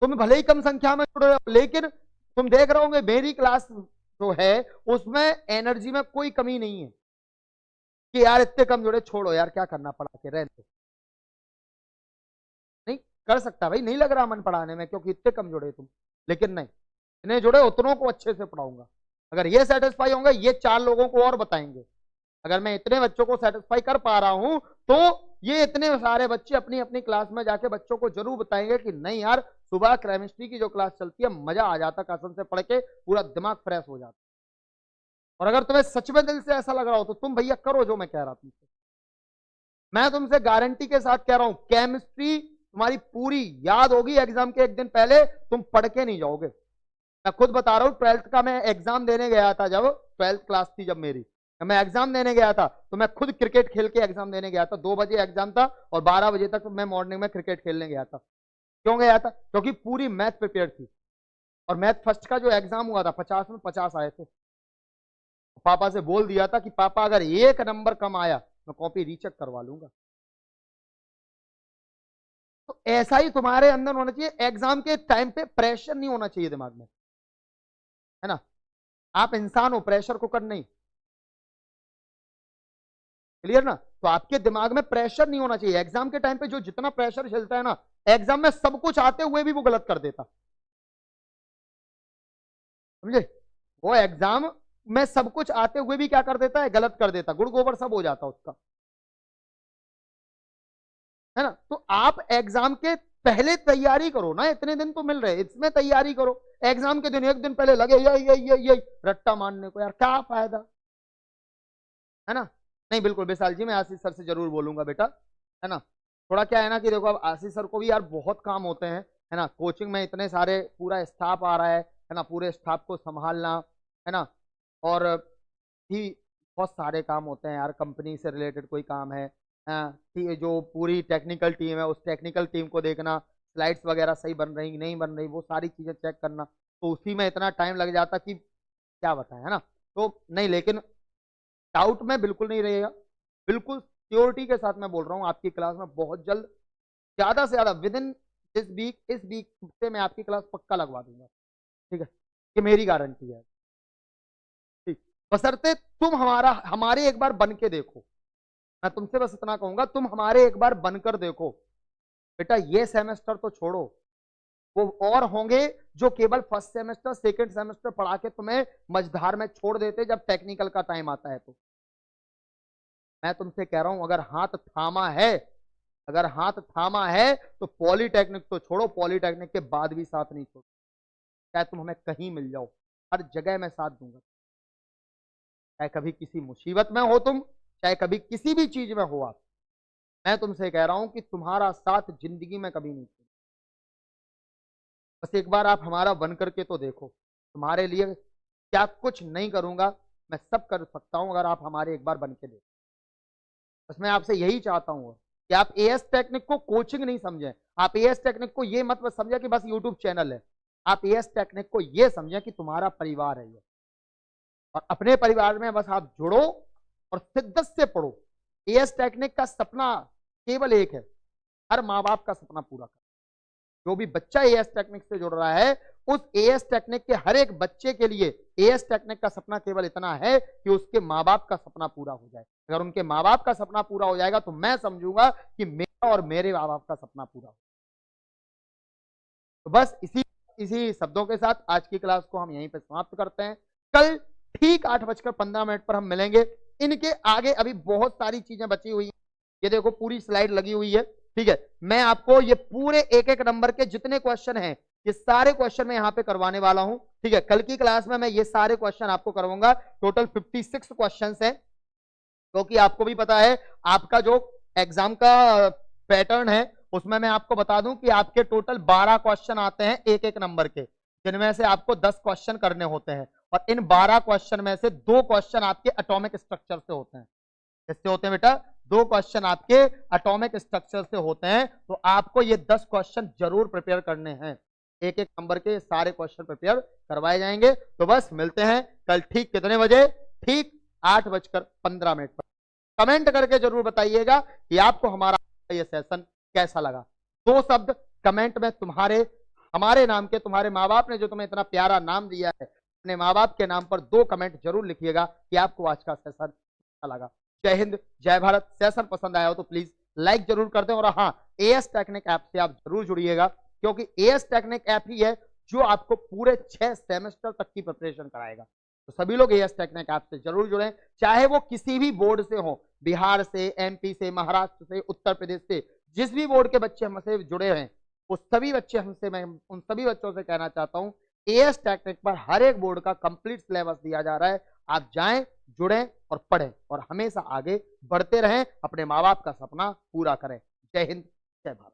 तुम भले ही कम संख्या में जुड़ रहे हो, लेकिन तुम देख रहे होंगे मेरी क्लास जो है उसमें एनर्जी में कोई कमी नहीं है कि यार इतने कम जुड़े, छोड़ो यार क्या करना, पढ़ा के रहने दो। नहीं कर सकता भाई, नहीं लग रहा मन पढ़ाने में क्योंकि इतने कम जुड़े तुम, लेकिन नहीं, इन्हें जुड़े उतनों को अच्छे से पढ़ाऊंगा। अगर ये सेटिस्फाई होंगे, ये 4 लोगों को और बताएंगे। अगर मैं इतने बच्चों को सेटिस्फाई कर पा रहा हूं, तो ये इतने सारे बच्चे अपनी अपनी क्लास में जाके बच्चों को जरूर बताएंगे कि नहीं यार सुबह केमिस्ट्री की जो क्लास चलती है मजा आ जाता, कसम से पढ़ के पूरा दिमाग फ्रेश हो जाता। और अगर तुम्हें सच में दिल से ऐसा लग रहा हो तो तुम भैया करो जो मैं कह रहा तुमसे, मैं तुमसे गारंटी के साथ कह रहा हूं, केमिस्ट्री तुम्हारी पूरी याद होगी, एग्जाम के एक दिन पहले तुम पढ़ के नहीं जाओगे। मैं खुद बता रहा हूँ, 12th का मैं एग्जाम देने गया था, जब 12th क्लास थी जब मेरी, मैं एग्जाम देने गया था, तो मैं खुद क्रिकेट खेल के एग्जाम देने गया था। 2 बजे एग्जाम था और 12 बजे तक मैं मॉर्निंग में क्रिकेट खेलने गया था। क्यों गया था? क्योंकि पूरी मैथ प्रिपेयर थी। और मैथ फर्स्ट का जो एग्जाम हुआ था 50 में 50 आए थे। पापा से बोल दिया था कि पापा अगर 1 नंबर कम आया मैं कॉपी रीचेक करवा लूंगा। तो ऐसा ही तुम्हारे अंदर होना चाहिए, एग्जाम के टाइम पे प्रेशर नहीं होना चाहिए दिमाग में, है ना। आप इंसान हो, प्रेशर कुकर नहीं। क्लियर ना? तो आपके दिमाग में प्रेशर नहीं होना चाहिए। एग्जाम के टाइम पे जो जितना प्रेशर चलता है ना, एग्जाम में सब कुछ आते हुए भी वो गलत कर देता, समझे। वो एग्जाम में सब कुछ आते हुए भी क्या कर देता है, गलत कर देता, गुड़ गोबर सब हो जाता उसका, है ना। तो आप एग्जाम के पहले तैयारी करो ना, इतने दिन तो मिल रहे, इसमें तैयारी करो। एग्जाम के दिन 1 दिन पहले लगे ये रट्टा मारने को, यार क्या फायदा, है ना। नहीं बिल्कुल विशाल जी, मैं आशीष सर से जरूर बोलूंगा बेटा, है ना। थोड़ा क्या है ना कि देखो, अब आशीष सर को भी यार बहुत काम होते हैं, है ना। कोचिंग में इतने सारे पूरा स्टाफ आ रहा है ना, पूरे स्टाफ को संभालना, है ना। और भी बहुत सारे काम होते हैं यार, कंपनी से रिलेटेड कोई काम है, जो पूरी टेक्निकल टीम है उस टेक्निकल टीम को देखना, स्लाइड्स वगैरह सही बन रही नहीं बन रही, वो सारी चीजें चेक करना, तो उसी में इतना टाइम लग जाता कि क्या बताएं, है ना। तो नहीं, लेकिन डाउट में बिल्कुल नहीं रहेगा, बिल्कुल श्योरिटी के साथ मैं बोल रहा हूँ, आपकी क्लास में बहुत जल्द, ज्यादा से ज्यादा विद इन इस वीक से मैं आपकी क्लास पक्का लगवा दूंगा, ठीक है, ये मेरी गारंटी है, ठीक। बशर्ते तुम हमारे एक बार बन के देखो, मैं तुमसे बस इतना कहूंगा, तुम हमारे एक बार बनकर देखो बेटा। ये सेमेस्टर तो छोड़ो, वो और होंगे जो केवल फर्स्ट सेमेस्टर सेकंड सेमेस्टर पढ़ा के तुम्हें मझधार में छोड़ देते जब टेक्निकल का टाइम आता है। तो मैं तुमसे कह रहा हूं, अगर हाथ थामा है तो पॉलीटेक्निक तो छोड़ो, पॉलीटेक्निक के बाद भी साथ नहीं छोड़ो, चाहे तुम हमें कहीं मिल जाओ, हर जगह मैं साथ दूंगा, चाहे कभी किसी मुसीबत में हो तुम, चाहे कभी किसी भी चीज में हो आप, मैं तुमसे कह रहा हूं कि तुम्हारा साथ जिंदगी में कभी नहीं छोड़ो। बस एक बार आप हमारा बन करके तो देखो, तुम्हारे लिए क्या कुछ नहीं करूंगा, मैं सब कर सकता हूं अगर आप हमारे एक बार बन के देखो। बस मैं आपसे यही चाहता हूं कि आप एएस टेक्निक को कोचिंग नहीं समझें, आप एएस टेक्निक को ये मत समझे कि बस यूट्यूब चैनल है, आप एएस टेक्निक को ये समझें कि तुम्हारा परिवार है ये, और अपने परिवार में बस आप जुड़ो और शिद्दत से पढ़ो। एएस टेक्निक का सपना केवल एक है, हर माँ बाप का सपना पूरा कर। जो भी बच्चा एएस टेक्निक से जुड़ रहा है, उस एएस टेक्निक के हर एक बच्चे के लिए एएस टेक्निक का सपना केवल इतना है कि उसके माँ बाप का सपना पूरा हो जाए। अगर उनके माँ बाप का सपना पूरा हो जाएगा तो मैं समझूंगा कि मेरा और मेरे माँ बाप का सपना पूरा हो। तो बस इसी शब्दों के साथ आज की क्लास को हम यहीं पे समाप्त करते हैं। कल ठीक 8:15 पर हम मिलेंगे। इनके आगे अभी बहुत सारी चीजें बची हुई हैं, ये देखो पूरी स्लाइड लगी हुई है, ठीक है। मैं आपको ये पूरे एक एक नंबर के जितने क्वेश्चन हैं, ये सारे क्वेश्चन मैं यहाँ पे करवाने वाला हूं, ठीक है। कल की क्लास में मैं ये सारे क्वेश्चन आपको करवाऊंगा। टोटल 56 क्वेश्चन हैं, क्योंकि आपको भी पता है आपका जो एग्जाम का पैटर्न है उसमें मैं आपको बता दूं कि आपके टोटल 12 क्वेश्चन आते हैं एक एक नंबर के, जिनमें से आपको 10 क्वेश्चन करने होते हैं, और इन 12 क्वेश्चन में से 2 क्वेश्चन आपके एटॉमिक स्ट्रक्चर से होते हैं। किससे होते हैं बेटा? 2 क्वेश्चन आपके एटॉमिक स्ट्रक्चर से होते हैं। तो आपको ये 10 क्वेश्चन जरूर प्रिपेयर करने हैं, एक एक नंबर के सारे क्वेश्चन प्रिपेयर करवाए जाएंगे। तो बस मिलते हैं कल ठीक कितने बजे? ठीक 8:15 पर। कमेंट करके जरूर बताइएगा कि आपको हमारा ये सेशन कैसा लगा। 2 शब्द कमेंट में हमारे नाम के, तुम्हारे माँ बाप ने जो तुम्हें इतना प्यारा नाम दिया है, अपने माँ बाप के नाम पर 2 कमेंट जरूर लिखिएगा कि आपको आज का सेशन अच्छा लगा। जय हिंद, जय भारत। सेशन पसंद आया हो तो प्लीज लाइक जरूर कर दें, और हाँ, एएस टेक्निक ऐप से आप जरूर जुड़िएगा, क्योंकि एएस टेक्निक ऐप ही है जो आपको पूरे 6 सेमेस्टर तक की प्रिपरेशन कराएगा। तो सभी लोग एएस टेक्निक ऐप से जरूर जुड़ें, चाहे वो किसी भी बोर्ड से हो, बिहार से, एमपी से, महाराष्ट्र से, उत्तर प्रदेश से, जिस भी बोर्ड के बच्चे हमसे जुड़े हैं, वो सभी बच्चे मैं उन सभी बच्चों से कहना चाहता हूं, एएस टेक्निक पर हर एक बोर्ड का कंप्लीट सिलेबस दिया जा रहा है। आप जाएं, जुड़ें और पढ़ें, और हमेशा आगे बढ़ते रहें, अपने माँ बाप का सपना पूरा करें। जय हिंद, जय भारत।